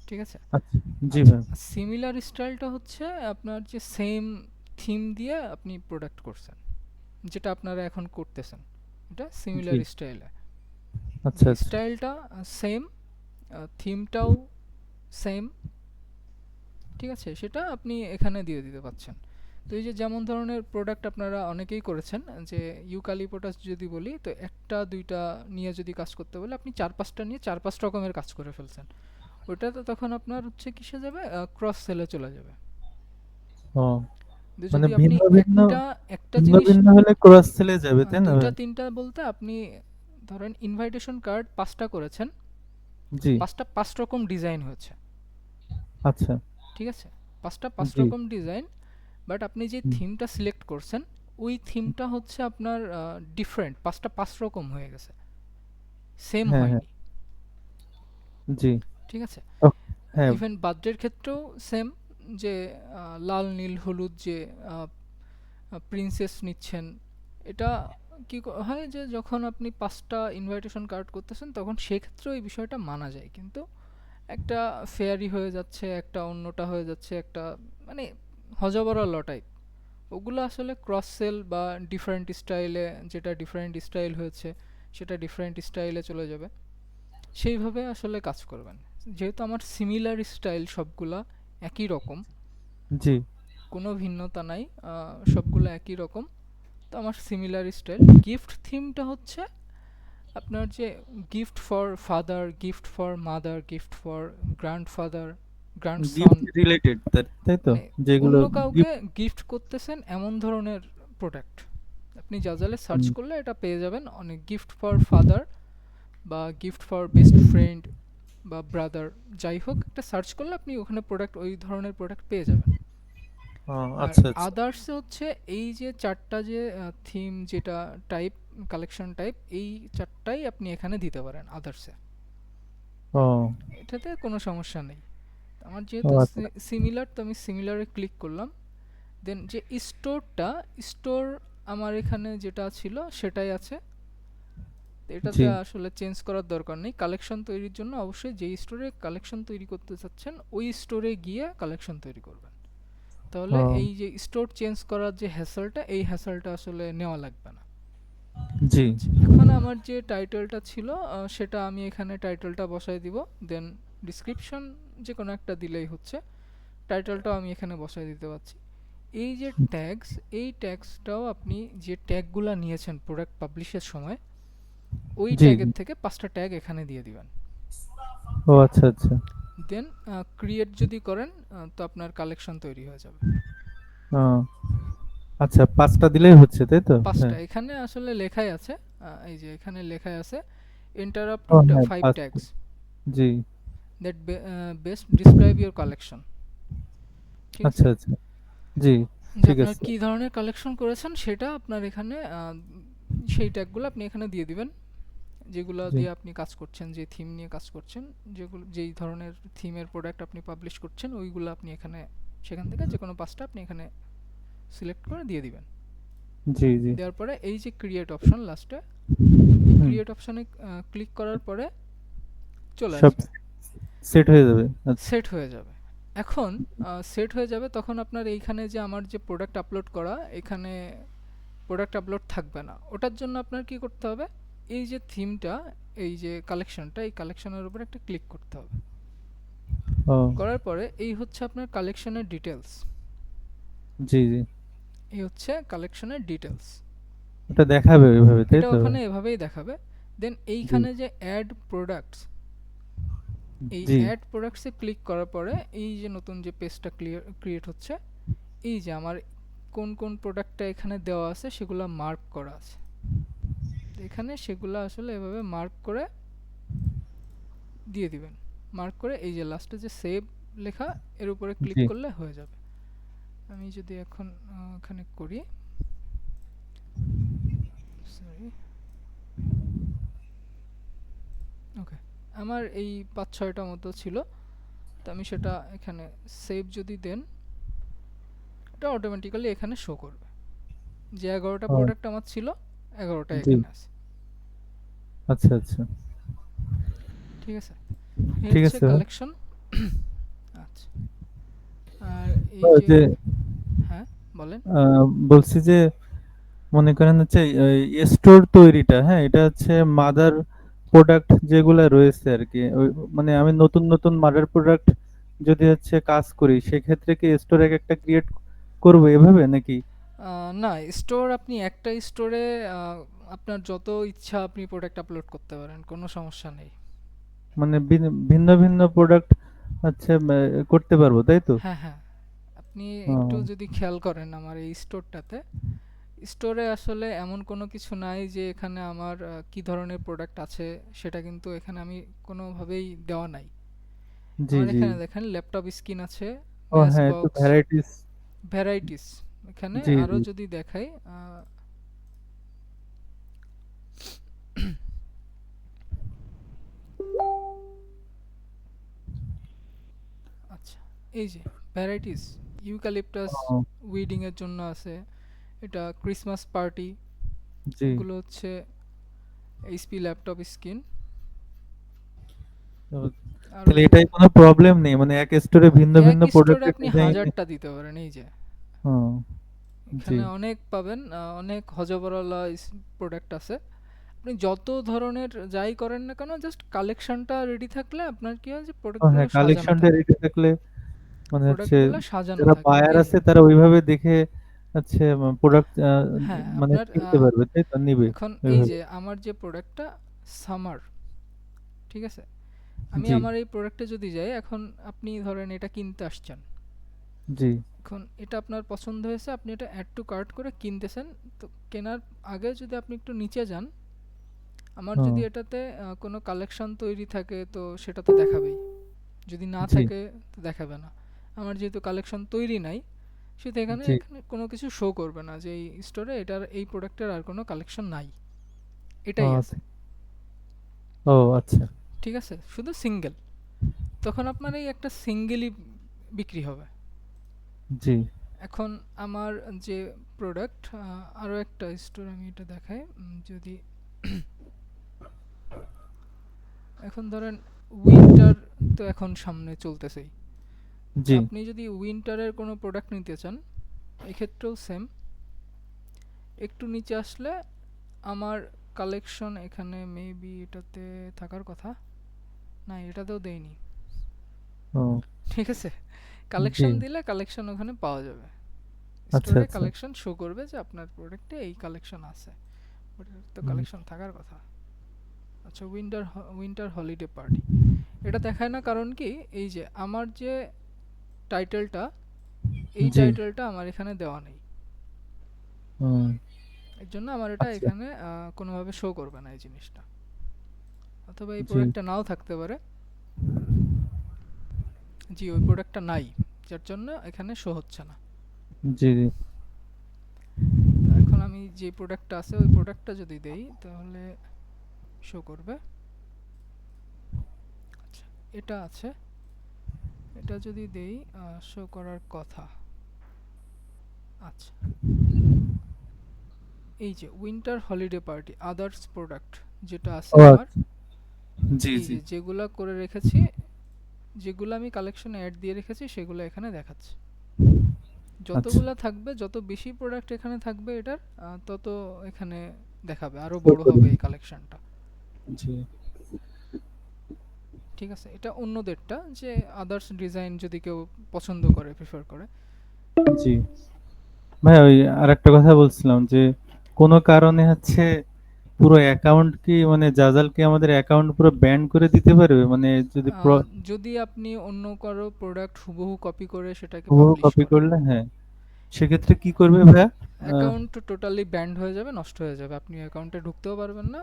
ঠিক আছে? আচ্ছা। জি আচ্ছা, ভাই। সিমিলার স্টাইলটা হচ্ছে আপনার যে সেম থিম দিয়ে আপনি প্রোডাক্ট করছেন, যেটা আপনারা এখন করতেছেন, এটা জি। সিমিলার স্টাইলে। আচ্ছা আচ্ছা। স্টাইলটা সেম, থিমটাও সেম, ঠিক আছে, সেটা আপনি এখানে দিয়ে দিতে পারছেন। তো এই যে যেমন ধরনের প্রোডাক্ট আপনারা অনেকেই করেছেন, যে ইউক্যালিপটাস যদি বলি, তো একটা দুইটা নিয়ে যদি কাজ করতে বলে আপনি 4-5টা নিয়ে 4-5 রকমের কাজ করে ফেলছেন, ওটা তো তখন আপনার হচ্ছে কিসে যাবে, ক্রস সেলে চলে যাবে। ও কিন্তু মানে যদি আপনি ভিন্ন ভিন্ন একটা একটা ভিন্ন জিনিস ভিন্ন হলে ক্রস সেলে যাবে, তাই না দুইটা ভাই? তিনটা বলতে আপনি ধরেন ইনভাইটেশন কার্ড 5টা করেছেন, জি, 5টা 5 রকম ডিজাইন হয়েছে, আচ্ছা, ঠিক আছে, 5টা 5 জি, রকম ডিজাইন, বাট আপনি যে হুম, থিমটা সিলেক্ট করছেন ওই থিমটা হচ্ছে আপনার ডিফারেন্ট, 5টা 5 রকম হয়ে গেছে, সেম হ্যাঁ, হ্যাঁ, হয়নি, জি, ঠিক আছে। ও, হ্যাঁ, ইভেন বার্থডের ক্ষেত্রেও সেম, যে লাল নীল হলুদ যে প্রিন্সেস নিচ্ছেন, এটা কি হয় যে যখন আপনি 5টা ইনভাইটেশন কার্ড করতেছেন তখন সেক্ষেত্রেও এই বিষয়টা মানা যায়, কিন্তু একটা ফেয়ারি হয়ে যাচ্ছে, একটা অন্যটা হয়ে যাচ্ছে, একটা মানে হজবরল টাইপ, ওগুলো আসলে ক্রস সেল বা ডিফারেন্ট স্টাইলে, যেটা ডিফারেন্ট স্টাইল হয়েছে সেটা ডিফারেন্ট স্টাইলে চলে যাবে, সেইভাবে আসলে কাজ করবেন। যেহেতু আমার সিমিলার স্টাইল সবগুলা একই রকম, জি, কোনো ভিন্নতা নাই, সবগুলো একই রকম, তো আমার সিমিলার স্টাইল। গিফট থিমটা হচ্ছে আপনার যে gift for father, gift for mother, gift for grandfather, grandson, gift related, তাই তো, মানে যেগুলো অন্য কাউকে গিফট। গিফট করতেছেন এমন ধরনের প্রোডাক্ট। আপনি জাজালে সার্চ করলে এটা পেয়ে যাবেন, অনেক গিফট ফর ফাদার বা গিফট ফর বেস্ট ফ্রেন্ড বা ব্রাদার, যাই হোক একটা সার্চ করলে আপনি ওখানে প্রোডাক্ট, ওই ধরনের প্রোডাক্ট পেয়ে যাবেন। আর আচ্ছা, আচ্ছা, আদার্স হচ্ছে এই যে চারটা যে থিম, যেটা টাইপ, কালেকশন টাইপ, এই চারটাই আপনি এখানে দিতে পারেন আদার্সে, ও, এটাতে কোনো সমস্যা নেই। আমার ও যেহেতু আচ্ছা, সিমিলার, তো আমি সিমিলারে ক্লিক করলাম। দেন যে স্টোরটা, স্টোর আমার এখানে যেটা ছিল সেটাই আছে, তো জি, এটাতে আসলে চেঞ্জ করার দরকার নেই। কালেকশন তৈরির জন্য অবশ্যই যেই স্টোরে কালেকশন তৈরি করতে চাচ্ছেন ওই স্টোরে গিয়ে কালেকশন তৈরি করবেন, তাহলে ও, এই যে স্টোর চেঞ্জ করার যে হ্যাসেলটা, এই হ্যাসেলটা আসলে নেওয়া লাগবে না। জি, আচ্ছা, এখন আমার যে টাইটেলটা ছিল সেটা আমি এখানে টাইটেলটা বসাই দিব, দেন ডিসক্রিপশন যে কোনো একটা দিলেই হচ্ছে, টাইটেলটাও আমি এখানে বসাই দিতে পারছি। এই যে ট্যাগস, এই ট্যাগসটাও আপনি যে ট্যাগগুলো নিয়েছেন প্রোডাক্ট পাবলিশের সময়, ওই জি, জি, ট্যাগের থেকে 5টা ট্যাগ এখানে দিয়ে দিবেন। ও আচ্ছা, আচ্ছা, দেন ক্রিয়েট যদি করেন তো আপনার কালেকশন তৈরি হয়ে যাবে। ও, আচ্ছা, 5টা দিলেই হচ্ছে, তাই তো? 5টা হ্যাঁ, এখানে আসলে লেখাই আছে, এই যে এখানে লেখাই আছে, এন্টার আপ ও টু হ্যাঁ, 5 5টা, tags G, that best describe your collection, ঠিক আছে। আচ্ছা, আচ্ছা, জি, যে ঠিক আপনার আছে, কি ধরনের কালেকশন করেছেন সেটা আপনার এখানে সেই ট্যাগগুলো আপনি এখানে দিয়ে দিবেন, যেগুলো জি, দিয়ে আপনি কাজ করছেন, যে থিম নিয়ে কাজ করছেন, যেগুলো যেই ধরনের থিমের প্রোডাক্ট আপনি পাবলিশ করছেন ওইগুলো আপনি এখানে, সেখান থেকে যে কোনো 5টা আপনি এখানে সিলেক্ট করে দিয়ে দিবেন। জি, জি, দেওয়ার পরে এই যে ক্রিয়েট অপশন লাস্টে, হুম, ক্রিয়েট অপশনে ক্লিক করার পরে চলে সব আসবে, সেট হয়ে যাবে, আচ্ছা, সেট হয়ে যাবে। এখন সেট হয়ে যাবে তখন আপনার এইখানে যে আমার যে প্রোডাক্ট আপলোড করা, এখানে প্রোডাক্ট আপলোড থাকবে না। ওটার জন্য আপনার কি করতে হবে, এই যে থিমটা, এই যে কালেকশনটা, এই কালেকশনের উপর একটা ক্লিক করতে হবে। ও, করার পরে এই হচ্ছে আপনার কালেকশনের ডিটেলস, জি, জি, এই হচ্ছে কালেকশনের ডিটেলস, ওটা দেখাবে ওইভাবে, তাই এটা তো? ওখানে এভাবেই দেখাবে। দেন জি, এইখানে যে অ্যাড প্রোডাক্টস, এই জি, অ্যাড প্রোডাক্টসে ক্লিক করার পরে এই যে নতুন যে পেজটা ক্রিয়েট হচ্ছে, এই যে আমার কোন কোন প্রোডাক্টটা এখানে দেওয়া আছে সেগুলো মার্ক করা আছে, তো এখানে সেগুলো আসলে এভাবে মার্ক করে দিয়ে দিবেন। মার্ক করে এই যে লাস্টে যে সেভ লেখা, এর উপরে ক্লিক জি, করলে হয়ে যাবে। আমি যদি এখন এখানে করি, সরি, ওকে, আমার এই 5-6টা মতো ছিল, তো আমি সেটা এখানে সেভ যদি দেন, এটা অটোমেটিক্যালি এখানে শো করবে যে 11টা ও, প্রোডাক্ট আমার ছিল, 11টা জি, এখানে আছে, আচ্ছা, আচ্ছা, ঠিক আছে। এই ঠিক হচ্ছে আছে ভাই। কালেকশন। আচ্ছা, আর এই ওই যে, যে হ্যাঁ বলেন। বলছি যে, মনে করেন হচ্ছে স্টোর তৈরিটা, হ্যাঁ, এটা হচ্ছে মাদার প্রোডাক্ট যেগুলা রয়েছে আরকি, মানে আমি নতুন নতুন মার্ডার প্রোডাক্ট যদি হচ্ছে কাজ করি, সেক্ষেত্রে কি স্টোর একটা ক্রিয়েট করবো এভাবে নাকি? না, স্টোর আপনি একটা স্টোরে আপনার যত ইচ্ছা আপনি প্রোডাক্ট আপলোড করতে পারেন, কোনো সমস্যা নেই। মানে ভিন্ন ভিন্ন প্রোডাক্ট হচ্ছে করতে পারবো, তাই তো? হ্যাঁ, হ্যাঁ। আপনি একটু ও, যদি খেয়াল করেন আমার এই স্টোরটাতে, স্টোরে আসলে এমন কোনো কিছু নাই যে এখানে আমার কি ধরনের প্রোডাক্ট আছে সেটা কিন্তু এখানে আমি কোনোভাবেই দেওয়া নাই। জি আমার জি। এখানে দেখেন ল্যাপটপ স্ক্রিন আছে, ও ম্যাচ হ্যাঁ, একটু বক্স, ভ্যারাইটিস। ভ্যারাইটিস। এখানে জি আরও জি। যদি দেখাই, আচ্ছা, এই যে ভ্যারাইটিস, ইউক্যালিপটাস ও, উইডিং এর জন্য আছে, এটা ক্রিসমাস পার্টি, জি। এগুলো হচ্ছে এইচপি ল্যাপটপ স্ক্রিন। তো আরও তাহলে যদি এটাই কোনো প্রবলেম নেই, মানে এক স্টোরে ভিন্ন এক ভিন্ন স্টোরে প্রোডাক্টের আপনি ডিজাইন। হাজারটা দিতে পারেন। এই যে ও, জি। এখানে অনেক পাবেন, অনেক হজবরলা প্রোডাক্ট আছে। আপনি যত ধরনের যাই করেন না কেন, জাস্ট কালেকশনটা রেডি থাকলে আপনার কি হয় যে ও হ্যাঁ, প্রোডাক্টগুলো সাজানো কালেকশনটা থাকে, রেডি থাকলে মানে হচ্ছে প্রোডাক্টগুলো সাজানো যারা থাকে। বায়ার এই যে আছে তারা ওইভাবে দেখে হচ্ছে প্রোডাক্ট হ্যাঁ, মানে আপনার কিনতে পারবে, তাই তো? নিবে এখন এই ওইভাবে। যে আমার যে প্রোডাক্টটা সামার, ঠিক আছে, আমি জি আমার এই প্রোডাক্টে যদি যাই, এখন আপনি ধরেন এটা কিনতে আসছেন, জি। এখন এটা আপনার পছন্দ হয়েছে, আপনি এটা অ্যাড টু কার্ট করে কিনতেছেন। তো কেনার আগে যদি আপনি একটু নিচে যান, আমার ও, যদি এটাতে কোনো কালেকশন তৈরি থাকে তো সেটা তো দেখাবেই, যদি না জি থাকে তো দেখাবে না। আমার যেহেতু কালেকশন তৈরি নাই, সেহেতু এখানে জি। এখানে কোনো কিছু শো করবে না যে এই স্টোরে এটার এই প্রোডাক্টের আর কোনো কালেকশন নাই, ও এটাই আছে। আচ্ছা। ও আচ্ছা। ঠিক আছে, শুধু সিঙ্গেল, তখন আপনার এই একটা সিঙ্গেলই বিক্রি হবে। জি। এখন আমার যে প্রোডাক্ট, আরও একটা স্টোর আমি এটা দেখাই, যদি এখন ধরেন উইন্টার, তো এখন সামনে চলতেছেই, তো জি। আপনি যদি উইন্টারের কোনো প্রোডাক্ট নিতে চান, এক্ষেত্রেও সেম, একটু নিচে আসলে আমার কালেকশন এখানে মেবি এটাতে থাকার কথা, না এটাতেও দেয়নি। ও, ঠিক আছে, জি। কালেকশন দিলে কালেকশন ওখানে পাওয়া যাবে, আচ্ছা স্টোরে আচ্ছা। কালেকশন শো করবে যে আপনার প্রোডাক্টে এই কালেকশন আছে, ওটার তো হুম, কালেকশন থাকার কথা। আচ্ছা, উইন্টার হলিডে পার্টি, এটা দেখায় না, কারণ কি এই যে আমার যে টাইটেলটা, এই জি। টাইটেলটা আমার এখানে দেওয়া নেই, হুম, এর জন্য আমার এটা আচ্ছা। এখানে কোনোভাবে শো করবে না এই জিনিসটা, অথবা এই জি প্রোডাক্টটা নাও থাকতে পারে। জি, ওই প্রোডাক্টটা নাই, যার জন্য এখানে শো হচ্ছে না। জি জি। তো এখন আমি যে প্রোডাক্টটা আছে ওই প্রোডাক্টটা যদি দেই তাহলে শো করবে। আচ্ছা, এটা আছে, এটা যদি দেই শো করার কথা। আচ্ছা, এই যে winter holiday party others product যেটা আছে ও আমার, আচ্ছা। জি এই জি। যে যেগুলা করে রেখেছি, যেগুলো আমি কালেকশনে অ্যাড দিয়ে রেখেছি সেগুলো এখানে দেখাচ্ছে। আচ্ছা। যতগুলা থাকবে, যত বেশি প্রোডাক্ট এখানে থাকবে এটার, তত এখানে দেখাবে, আরো শো বড় হবে করবে। এই কালেকশনটা। জি ঠিক আছে, এটা অন্যদেরটা, যে আদার্স ডিজাইন যদি কেউ পছন্দ করে, প্রিফার করে। জি। ভাই ওই আরেকটা কথা বলছিলাম যে কোনো কারণে হচ্ছে পুরো অ্যাকাউন্ট কি মানে জাজাল কি আমাদের অ্যাকাউন্ট পুরো ব্যান করে দিতে পারবে, মানে যদি যদি আপনি অন্য কারো প্রোডাক্ট হুবহু কপি করে সেটাকে হুবহু পাবলিশ কপি করেন, করলে, হ্যাঁ, সেক্ষেত্রে কি করবে ভাইয়া? অ্যাকাউন্ট টোটালি ব্যান্ড হয়ে যাবে, নষ্ট হয়ে যাবে, আপনি অ্যাকাউন্টে ঢুকতেও পারবেন না,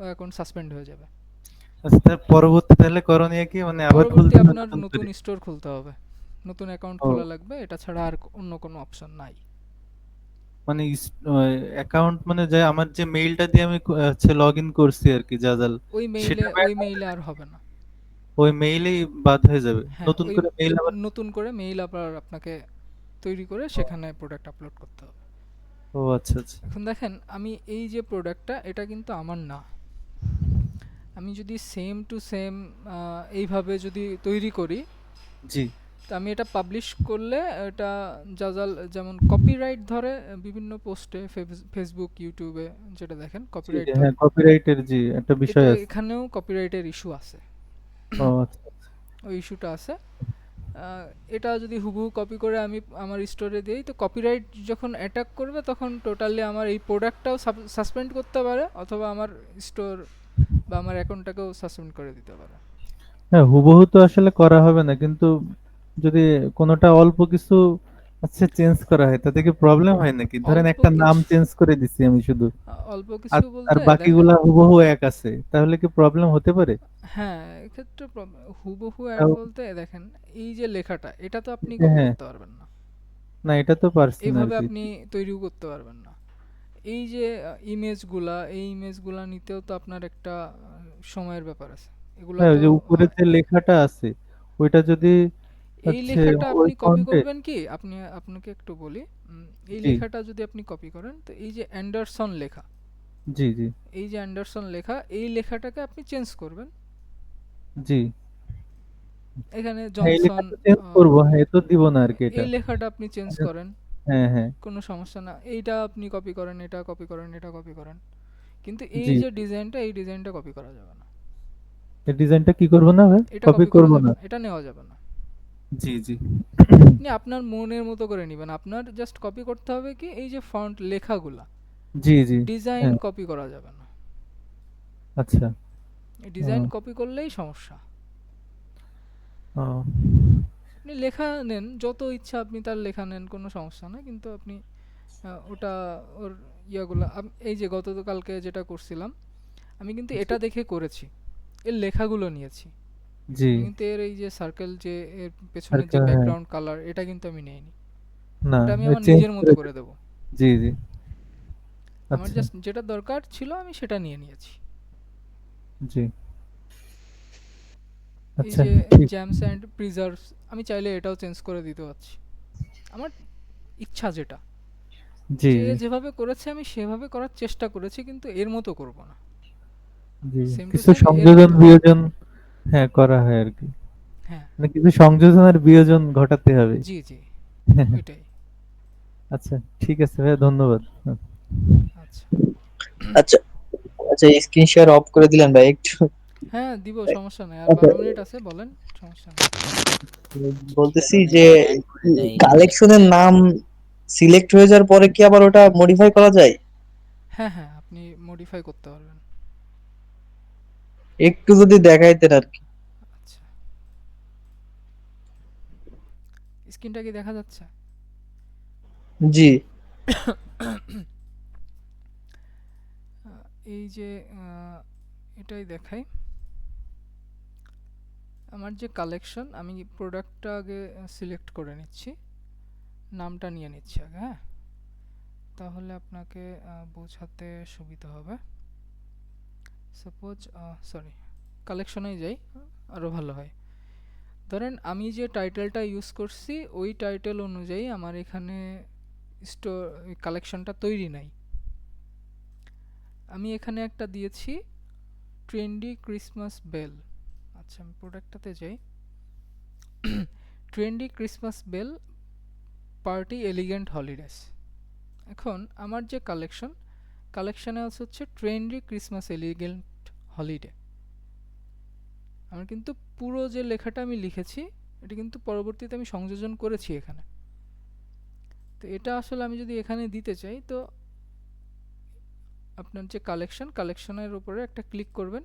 অ্যাকাউন্ট সাসপেন্ড হয়ে যাবে। আচ্ছা, তার পরবর্তী তাহলে করণীয় কি, মানে আবার পরবর্তী খুলতে হবে আপনার নতুন নতুন করে? স্টোর খুলতে হবে, নতুন অ্যাকাউন্ট ও, খোলা লাগবে, এটা ছাড়া আর অন্য কোনো অপশন নাই। মানে অ্যাকাউন্ট মানে যে আমার যে মেইলটা দিয়ে আমি হচ্ছে লগ ইন করছি আর কি জাজাল, ওই মেইলে, সেটা ব্যান ওই হয়ে মেইলে যাবে? আর হবে না। ওই মেইলেই বাদ হয়ে যাবে, হ্যাঁ, নতুন ওই করে মেইল আবার? নতুন করে মেইল আবার আপনাকে তৈরি করে সেখানে প্রোডাক্ট আপলোড করতে হবে। ও আচ্ছা আচ্ছা। এখন দেখেন, আমি এই যে প্রোডাক্টটা, এটা কিন্তু আমার না, আমি যদি সেম টু সেম এইভাবে যদি তৈরি করি, জি তো আমি এটা পাবলিশ করলে এটা যেমন কপিরাইট ধরে বিভিন্ন পোস্টে, ফেসবুক, ইউটিউবে যেটা দেখেন জি কপিরাইট হ্যাঁ, ধরে। কপিরাইটের জি একটা এটা বিষয় আছে। এখানেও কপিরাইটের ইস্যু আছে, ও আচ্ছা আচ্ছা। ওই ইস্যুটা আছে। এটা যদি হুবহু কপি করে আমি আমার স্টোরে দিই, তো কপিরাইট যখন অ্যাটাক করবে তখন টোটালি আমার এই প্রোডাক্টটাও সাসপেন্ড করতে পারে, অথবা আমার স্টোর বা আমার অ্যাকাউন্টটাকেও সাসপেন্ড করে দিতে পারে। হ্যাঁ, হুবহু তো আসলে করা হবে না, কিন্তু যদি কোনোটা অল্প কিছু আচ্ছা চেঞ্জ করা হয় তাতে কি প্রবলেম হয় নাকি? ধরেন অল্প একটা নাম কিছু, চেঞ্জ করে দিছি আমি শুধু, অল্প আর কিছু আর বলতে দেখেন, বাকিগুলা হুবহু এক আছে, তাহলে কি প্রবলেম হতে পারে? হ্যাঁ এক্ষেত্রে হুবহু এক তাও বলতে দেখেন, এই যে লেখাটা এটা তো আপনি হ্যাঁ কপি হ্যাঁ, করতে পারবেন না, না এটা তো পারছি না আর এইভাবে কি। আপনি তৈরিও করতে পারবেন না। এই যে ইমেজগুলা, এই ইমেজগুলা নিতেও তো আপনার একটা সময়ের ব্যাপার আছে, এগুলা হ্যাঁ, ওই তো যে উপরে হয়। যে লেখাটা আছে ওইটা যদি এই হচ্ছে লেখাটা ওই আপনি কপি ফন্টে। করবেন কি, আপনাকে একটু বলি। এই জি লেখাটা যদি আপনি কপি করেন, তো এই যে অ্যান্ডারসন লেখা, জি জি এই যে অ্যান্ডারসন লেখা, এই লেখাটাকে আপনি চেঞ্জ করবেন। জি। এখানে হ্যাঁ, এই জনসন, লেখাটা চেঞ্জ আহ, করবো, হ্যাঁ এ তো দিব না আর কি এটা। এই লেখাটা আপনি চেঞ্জ করেন, হ্যাঁ হ্যাঁ। কোনো সমস্যা না। এইটা আপনি কপি করেন, এটা কপি করেন, এটা কপি করেন, কিন্তু এই জি, যে ডিজাইনটা, এই ডিজাইনটা কপি করা যাবে না, এই ডিজাইনটা কি করবো না ভাই? এটা কপি কপি করা করবো যাবে না। না, এটা নেওয়া যাবে না। জি জি। আপনি আপনার মনের মতো করে নেবেন, আপনার জাস্ট কপি করতে হবে কি এই যে ফন্ট লেখাগুলা, জি জি। ডিজাইন হ্যাঁ, কপি করা যাবে না। আচ্ছা। এই ও ডিজাইন কপি করলেই সমস্যা। ও আপনি লেখা নেন, যত ইচ্ছা আপনি তার লেখা নেন, কোনো সমস্যা না, কিন্তু আপনি ওটা ওর ইয়াগুলা এই যে গতকালকে যেটা করছিলাম, আমি কিন্তু জি এটা দেখে করেছি, এর লেখাগুলো নিয়েছি। জি। আমি কিন্তু এর এই যে সার্কেল, যে এর পেছনের যে সার্কেল হ্যাঁ। ব্যাকগ্রাউন্ড কালার, এটা কিন্তু আমি নেইনি, না, ওটা আমি ওই আমার চেঞ্জ নিজের মতো করে করে দিন। দেব। জি জি। আমার আচ্ছা। জাস্ট যেটা দরকার ছিল আমি সেটা নিয়ে নিয়েছি। জি। এই আচ্ছা যে ঠিক। জ্যামস অ্যান্ড প্রিজার্ভস, আমি চাইলে এটাও চেঞ্জ করে দিতে পারছি, আমার ইচ্ছা যেটা, জি যে জি যেভাবে করেছে আমি সেভাবে করার চেষ্টা করেছি, কিন্তু এর মতো করব না, জি। সেম টু কিছু সেম এর সংযোজন মতো করব। বিয়োজন হ্যাঁ করা হয় আর কি। হ্যাঁ, মানে কিছু সংযোজন আর বিয়োজন ঘটাতে হবে। জি জি, ওইটাই। আচ্ছা ঠিক আছে ভাই, ধন্যবাদ। হ্যাঁ। আচ্ছা, আচ্ছা আচ্ছা, স্ক্রিন শেয়ার অফ করে দিলেন ভাই একটু। হ্যাঁ দিব, সমস্যা নেই, আর আচ্ছা, 12 মিনিট আছে, বলেন, সমস্যা নেই। বলতেছি যে কালেকশনের নাম সিলেক্ট হয়ে যাওয়ার পরে কি আবার ওটা মডিফাই করা যায়? হ্যাঁ হ্যাঁ, আপনি মডিফাই করতে পারবেন। একটু যদি দেখাইতেন আর কি। আচ্ছা, স্ক্রিনটা কি দেখা যাচ্ছে? জি এই যে এটাই দেখাই, আমার যে কালেকশন, আমি প্রোডাক্টটা আগে সিলেক্ট করে নিচ্ছি, নামটা নিয়ে নিচ্ছি আগে, হ্যাঁ, তাহলে আপনাকে বোঝাতে সুবিধা হবে। সাপোজ সরি, কালেকশনেই যাই, আরও ভালো হয়। ধরেন আমি যে টাইটেলটা ইউজ করছি ওই টাইটেল অনুযায়ী আমার এখানে স্টোর কালেকশনটা তৈরি নাই। আমি এখানে একটা দিয়েছি ট্রেন্ডি ক্রিসমাস বেল। আচ্ছা, আমি প্রোডাক্টটাতে যাই, trendy Christmas bell party elegant holidays. এখন আমার যে কালেকশনে আছে হচ্ছে ট্রেন্ডি ক্রিসমাস এলিগেন্ট হলিডে। আমার কিন্তু পুরো যে লেখাটা আমি লিখেছি এটা কিন্তু পরবর্তীতে আমি সংযোজন করেছি এখানে। তো এটা আসলে আমি যদি এখানে দিতে চাই, তো আপনার যে কালেকশনের উপরে একটা ক্লিক করবেন,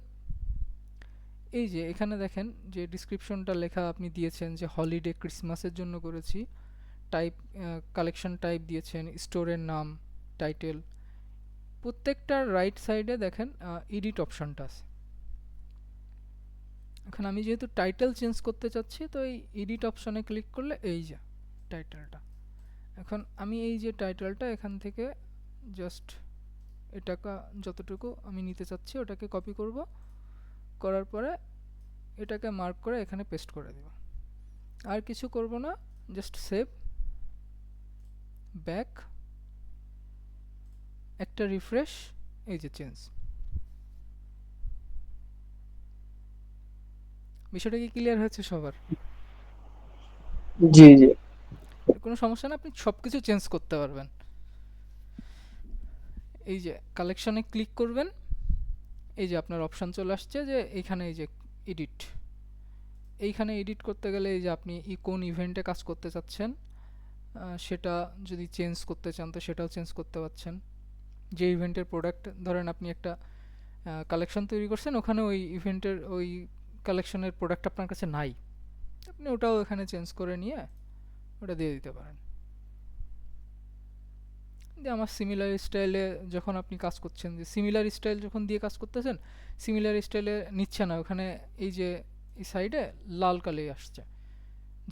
এই যে এখানে দেখেন যে ডিসক্রিপশনটা লেখা আপনি দিয়েছেন যে হলিডে ক্রিসমাসের জন্য করেছি, টাইপ কালেকশন টাইপ দিয়েছেন, স্টোরের নাম, টাইটেল, প্রত্যেকটার রাইট সাইডে দেখেন এডিট অপশনটা আছে। এখন আমি যেহেতু টাইটেল চেঞ্জ করতে চাচ্ছি, তো এই এডিট অপশনে ক্লিক করলে এই যে টাইটেলটা, এখন আমি এই যে টাইটেলটা এখান থেকে জাস্ট এটাকে যতটুকু আমি নিতে চাচ্ছি ওটাকে কপি করব, করার পরে এটাকে মার্ক করে এখানে পেস্ট করে দেব, আর কিছু করব না, জাস্ট সেভ, ব্যাক, একটা রিফ্রেশ, এই যে চেঞ্জ। বিষয়টা কি ক্লিয়ার হয়েছে সবার? জি জি। কোনো সমস্যা না, আপনি সব কিছু চেঞ্জ করতে পারবেন। এই যে কালেকশনে ক্লিক করবেন, এই যে আপনার অপশান চলে আসছে যে এইখানে এই যে এডিট, এইখানে এডিট করতে গেলে এই যে আপনি কোন ইভেন্টে কাজ করতে চাচ্ছেন সেটা যদি চেঞ্জ করতে চান তো সেটাও চেঞ্জ করতে পারছেন। যে ইভেন্টের প্রোডাক্ট, ধরেন আপনি একটা কালেকশন তৈরি করছেন, ওখানে ওই ইভেন্টের ওই কালেকশনের প্রোডাক্ট আপনার কাছে নাই, আপনি ওটাও এখানে চেঞ্জ করে নিয়ে ওটা দিয়ে দিতে পারেন। যে আমার সিমিলার স্টাইলে যখন আপনি কাজ করছেন, যে সিমিলার স্টাইল যখন দিয়ে কাজ করতেছেন, সিমিলার স্টাইলে নিচ্ছে না, ওখানে এই যে এই সাইডে লাল কালি আসছে,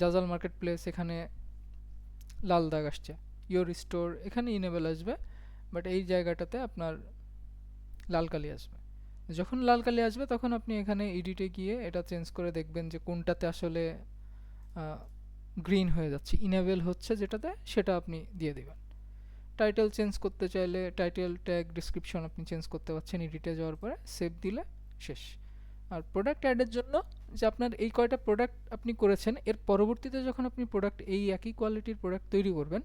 জাজাল মার্কেট প্লেস এখানে লাল দাগ আসছে, ইয়োর স্টোর এখানে ইনেবল আসবে, বাট এই জায়গাটাতে আপনার লাল কালি আসবে। যখন লাল কালি আসবে তখন আপনি এখানে এডিটে গিয়ে এটা চেঞ্জ করে দেখবেন যে কোনটাতে আসলে গ্রিন হয়ে যাচ্ছে, ইনেবল হচ্ছে যেটাতে, সেটা আপনি দিয়ে দিবেন। টাইটেল চেঞ্জ করতে চাইলে টাইটেল, ট্যাগ, ডিসক্রিপশন আপনি চেঞ্জ করতে পারছেন এডিটে যাওয়ার পরে, সেভ দিলে শেষ। আর প্রোডাক্ট অ্যাডের জন্য যে আপনার এই কয়টা প্রোডাক্ট আপনি করেছেন, এর পরবর্তীতে যখন আপনি প্রোডাক্ট এই একই কোয়ালিটির প্রোডাক্ট তৈরি করবেন,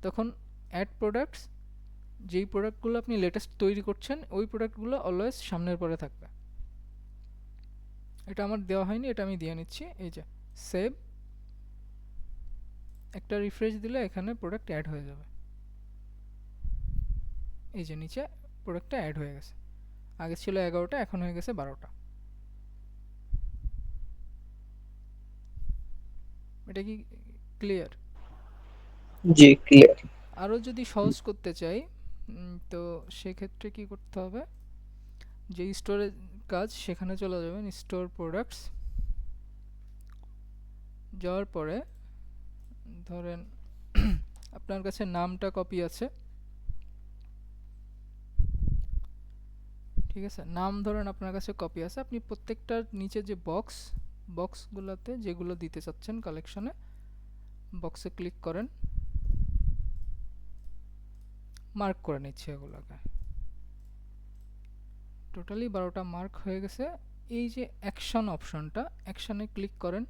তখন অ্যাড প্রোডাক্টস, যেই প্রোডাক্টগুলো আপনি লেটেস্ট তৈরি করছেন ওই প্রোডাক্টগুলো অলওয়েজ সামনের পরে থাকবে। এটা আমার দেওয়া হয়নি, এটা আমি দিয়ে নিচ্ছি। এই যে সেভ, একটা রিফ্রেশ দিলে এখানে প্রোডাক্ট অ্যাড হয়ে যাবে। এই যে নিচে প্রোডাক্টটা অ্যাড হয়ে গেছে, আগে ছিল 11টা, এখন হয়ে গেছে 12টা। এটা কি ক্লিয়ার? জি ক্লিয়ার। আরও যদি সহজ করতে চাই তো সেক্ষেত্রে কি করতে হবে, যে স্টোরের কাজ সেখানে চলে যাবেন, স্টোর প্রোডাক্টস, যাওয়ার পরে ধরেন আপনার কাছে নামটা কপি আছে, ঠিক আছে, নাম ধরেন আপনার কাছে কপি আছে, আপনি প্রত্যেকটার নিচে যে বক্সগুলোতে যেগুলো দিতে চাচ্ছেন কালেকশনে, বক্সে ক্লিক করেন, মার্ক করে নিচ্ছে এগুলোকে। টোটালি 12টা মার্ক হয়ে গেছে। এই যে অ্যাকশন অপশনটা, অ্যাকশনে ক্লিক করেন,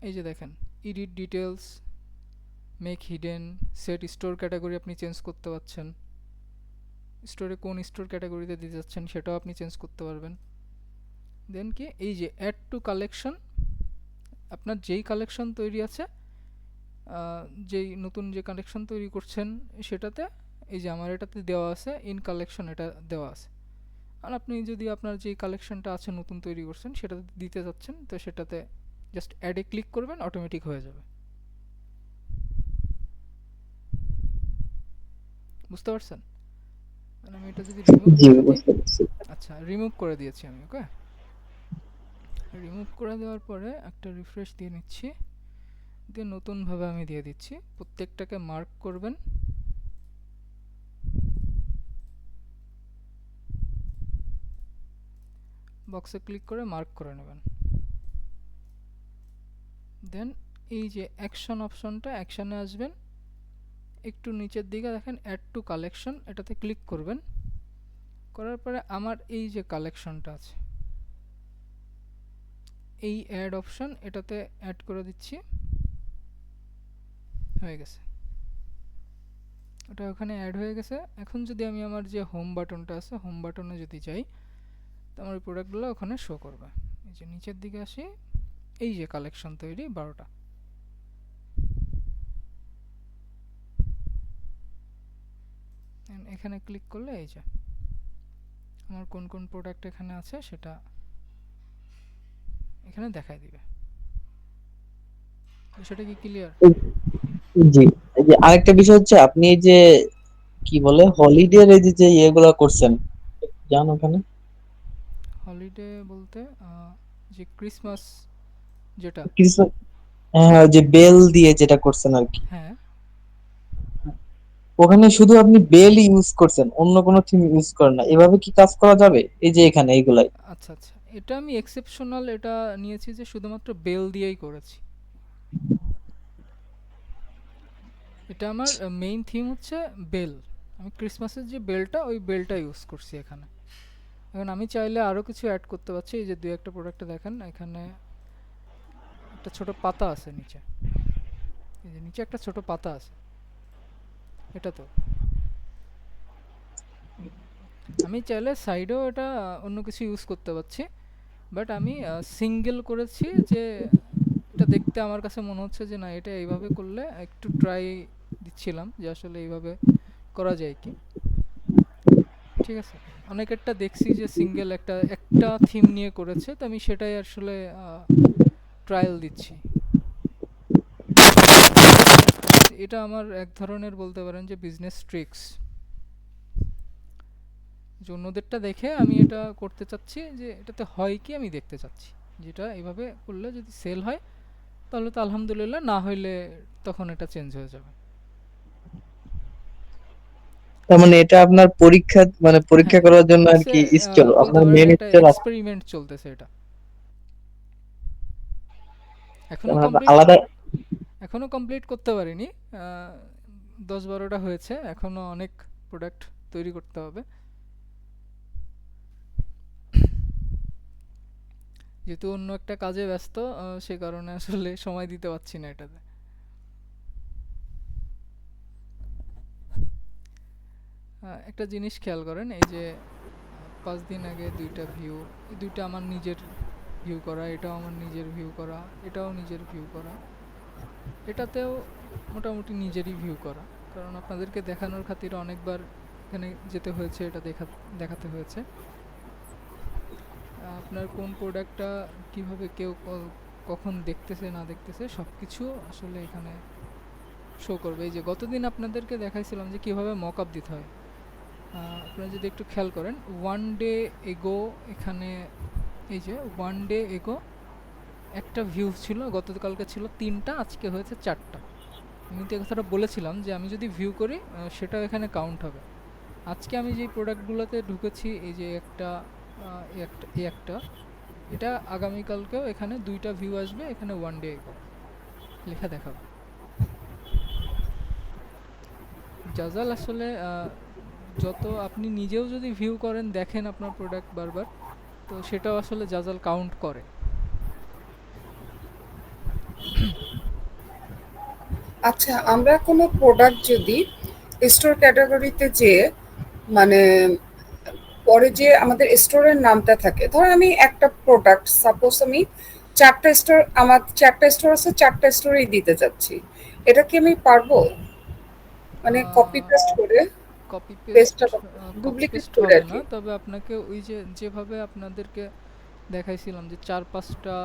এই যে দেখেন edit details, make hidden, set store category আপনি চেঞ্জ করতে পারছেন, স্টোরে কোন স্টোর ক্যাটাগরিতে দিতে যাচ্ছেন সেটাও আপনি চেঞ্জ করতে পারবেন। দেন কি এই যে অ্যাড টু কালেকশন, আপনার যেই কালেকশন তৈরি আছে, যেই নতুন যে কালেকশন তৈরি করছেন সেটাতে, এই যে আমার এটাতে দেওয়া আছে ইন কালেকশন, এটা দেওয়া আছে। আর আপনি যদি আপনার যেই কালেকশনটা আছে নতুন তৈরি করছেন সেটাতে দিতে যাচ্ছেন, তো সেটাতে জাস্ট অ্যাডে ক্লিক করবেন, অটোমেটিক হয়ে যাবে। বুঝতে পারছেন? মানে আমি এটা যদি রিমুভ জি করে দিই, বুঝতে পারছি। আচ্ছা রিমুভ করে দিয়েছি আমি, ওকে। রিমুভ করে দেওয়ার পরে একটা রিফ্রেশ দিয়ে নিচ্ছি, দিয়ে নতুনভাবে আমি দিয়ে দিচ্ছি। প্রত্যেকটাকে মার্ক করবেন, বক্সে ক্লিক করে মার্ক করে নেবেন। দেন এই যে অ্যাকশন অপশনটা, অ্যাকশনে আসবেন, একটু নিচের দিকে দেখেন অ্যাড টু কালেকশন, এটাতে ক্লিক করবেন, করার পরে আমার এই যে কালেকশনটা আছে, এই অ্যাড অপশন, এটাতে অ্যাড করে দিচ্ছি, হয়ে গেছে, ওটা ওখানে অ্যাড হয়ে গেছে। এখন যদি আমি আমার যে হোম বাটনটা আছে, হোম বাটনে যদি যাই, তো আমার প্রোডাক্টগুলো ওখানে শো করবে। এই যে নিচের দিকে আসি, এই যে কালেকশন তৈরি 12টা, এখানে ক্লিক করলে এই যে আমার কোন কোন প্রোডাক্ট এখানে আছে সেটা এখানে দেখাই দিবে। সেটা কি ক্লিয়ার? জি। এই যে আরেকটা বিষয় হচ্ছে, আপনি এই যে কি বলে হলিডে এই যে যে ইয়েগুলা করছেন, জানো ওখানে হলিডে বলতে যে ক্রিসমাস যেটা, কিছু, হ্যাঁ ওই যে বেল দিয়ে যেটা করছেন আর কি, হ্যাঁ ওখানে শুধু আপনি বেল ইউজ করছেন, অন্য কোনো থিম ইউজ করেন না, এভাবে কি কাজ করা যাবে? এই যে এখানে এইগুলাই। আচ্ছা আচ্ছা, এটা আমি এক্সেপশনাল এটা নিয়েছি যে শুধুমাত্র বেল দিয়েই করেছি। এটা আমার মেইন থিম হচ্ছে বেল, আমি ক্রিসমাসের যে বেলটা, ওই বেলটা ইউজ করছি এখানে। এখন আমি চাইলে আরও কিছু অ্যাড করতে পারছি, এই যে দুই একটা প্রোডাক্টে দেখেন এখানে একটা ছোট পাতা আছে নিচে, এই যে নিচে একটা ছোট পাতা আছে, এটা তো আমি চাইলে সাইডেও এটা অন্য কিছু ইউজ করতে পারছি, বাট আমি সিঙ্গেল করেছি যে এটা দেখতে আমার কাছে মনে হচ্ছে যে না এটা এইভাবে করলে একটু ট্রাই দিচ্ছিলাম যে আসলে এইভাবে করা যায় কি। ঠিক আছে, অনেকেরটা দেখছি যে সিঙ্গেল একটা একটা থিম নিয়ে করেছে, তো আমি সেটাই আসলে ট্রায়াল দিচ্ছি। এটা আমার এক ধরনের বলতে পারেন যে বিজনেস ট্রিক্স, যে অন্যদেরটা দেখে আমি এটা করতে চাচ্ছি যে এটাতে হয় কি আমি দেখতে চাচ্ছি, যেটা এইভাবে করলে যদি সেল হয় তাহলে তো আলহামদুলিল্লাহ, না হইলে তখন এটা চেঞ্জ হয়ে যাবে। তার মানে এটা আপনার পরীক্ষা, মানে পরীক্ষা হ্যাঁ, করার জন্য আর ইটস এ কি স্টল, বলতে আপনার পারেন মেন এটা স্টল আছে? এক্সপেরিমেন্ট চলতেছে এটা, তার এখনো মানে আপনার কমপ্লিট আলাদা। এখনো কমপ্লিট করতে পারিনি। 10-12টা হয়েছে, এখনো অনেক প্রোডাক্ট তৈরি করতে হবে, যেহেতু অন্য একটা কাজে ব্যস্ত, সে কারণে আসলে সময় দিতে পারছি না এটাতে। একটা জিনিস খেয়াল করেন, এই যে 5 দিন আগে 2টা ভিউ, এই 2টা আমার নিজের ভিউ করা, এটাও আমার নিজের ভিউ করা, এটাও নিজের ভিউ করা, এটাতেও মোটামুটি নিজেরই ভিউ করা, কারণ আপনাদেরকে দেখানোর খাতিরে অনেকবার এখানে যেতে হয়েছে, এটা দেখাতে হয়েছে। আপনার কোন প্রোডাক্টটা কিভাবে কেউ কখন দেখতেছে না দেখতেছে সব কিছু আসলে এখানে শো করবে। এই যে গতদিন আপনাদেরকে দেখাইছিলাম যে কিভাবে মক আপ দিতে হয়, আপনারা যদি একটু খেয়াল করেন, ওয়ান ডে এগো, এখানে এই যে ওয়ান ডে এগো একটা ভিউ ছিল, গতকালকে ছিল 3টা, আজকে হয়েছে 4টা। আমি তো এই কথাটা বলেছিলাম যে আমি যদি ভিউ করি সেটাও এখানে কাউন্ট হবে। আজকে আমি যেই প্রোডাক্টগুলোতে ঢুকেছি, এই যে একটা এই একটা এটা আগামীকালকেও এখানে 2টা ভিউ আসবে, এখানে ওয়ান ডে এগো লেখা দেখাবে। জাজাল আসলে যত আপনি নিজেও যদি ভিউ করেন, দেখেন আপনার প্রোডাক্ট বারবার, তো সেটাও আসলে জাজাল কাউন্ট করে। আচ্ছা, আমরা কোনো প্রোডাক্ট যদি স্টোর ক্যাটাগরিতে যেয়ে মানে পরে যে আমাদের স্টোরের নামটা থাকে, ধর আমি একটা প্রোডাক্ট সাপোজ আমি 4টা স্টোর, আমার 4টা স্টোর আছে, 4টা স্টোরেই দিতে চাচ্ছি, এটা কি আমি পারবো? মানে কপি পেস্ট করে, কপি পেস্ট, পেস্টটা কপি ডুপ্লিকেট পেস্ট করে হবে আর না, কি। তবে আপনাকে ওই যে যেভাবে আপনাদেরকে দেখাইছিলাম যে 4-5টা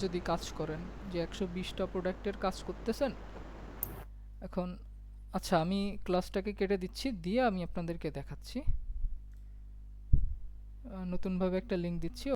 যদি কাজ করেন, যে 120টা প্রোডাক্টের কাজ করতেছেন এখন। আচ্ছা, আমি ক্লাসটাকে কেটে দিচ্ছি, দিয়ে আমি আপনাদেরকে দেখাচ্ছি, নতুনভাবে একটা লিঙ্ক দিচ্ছি।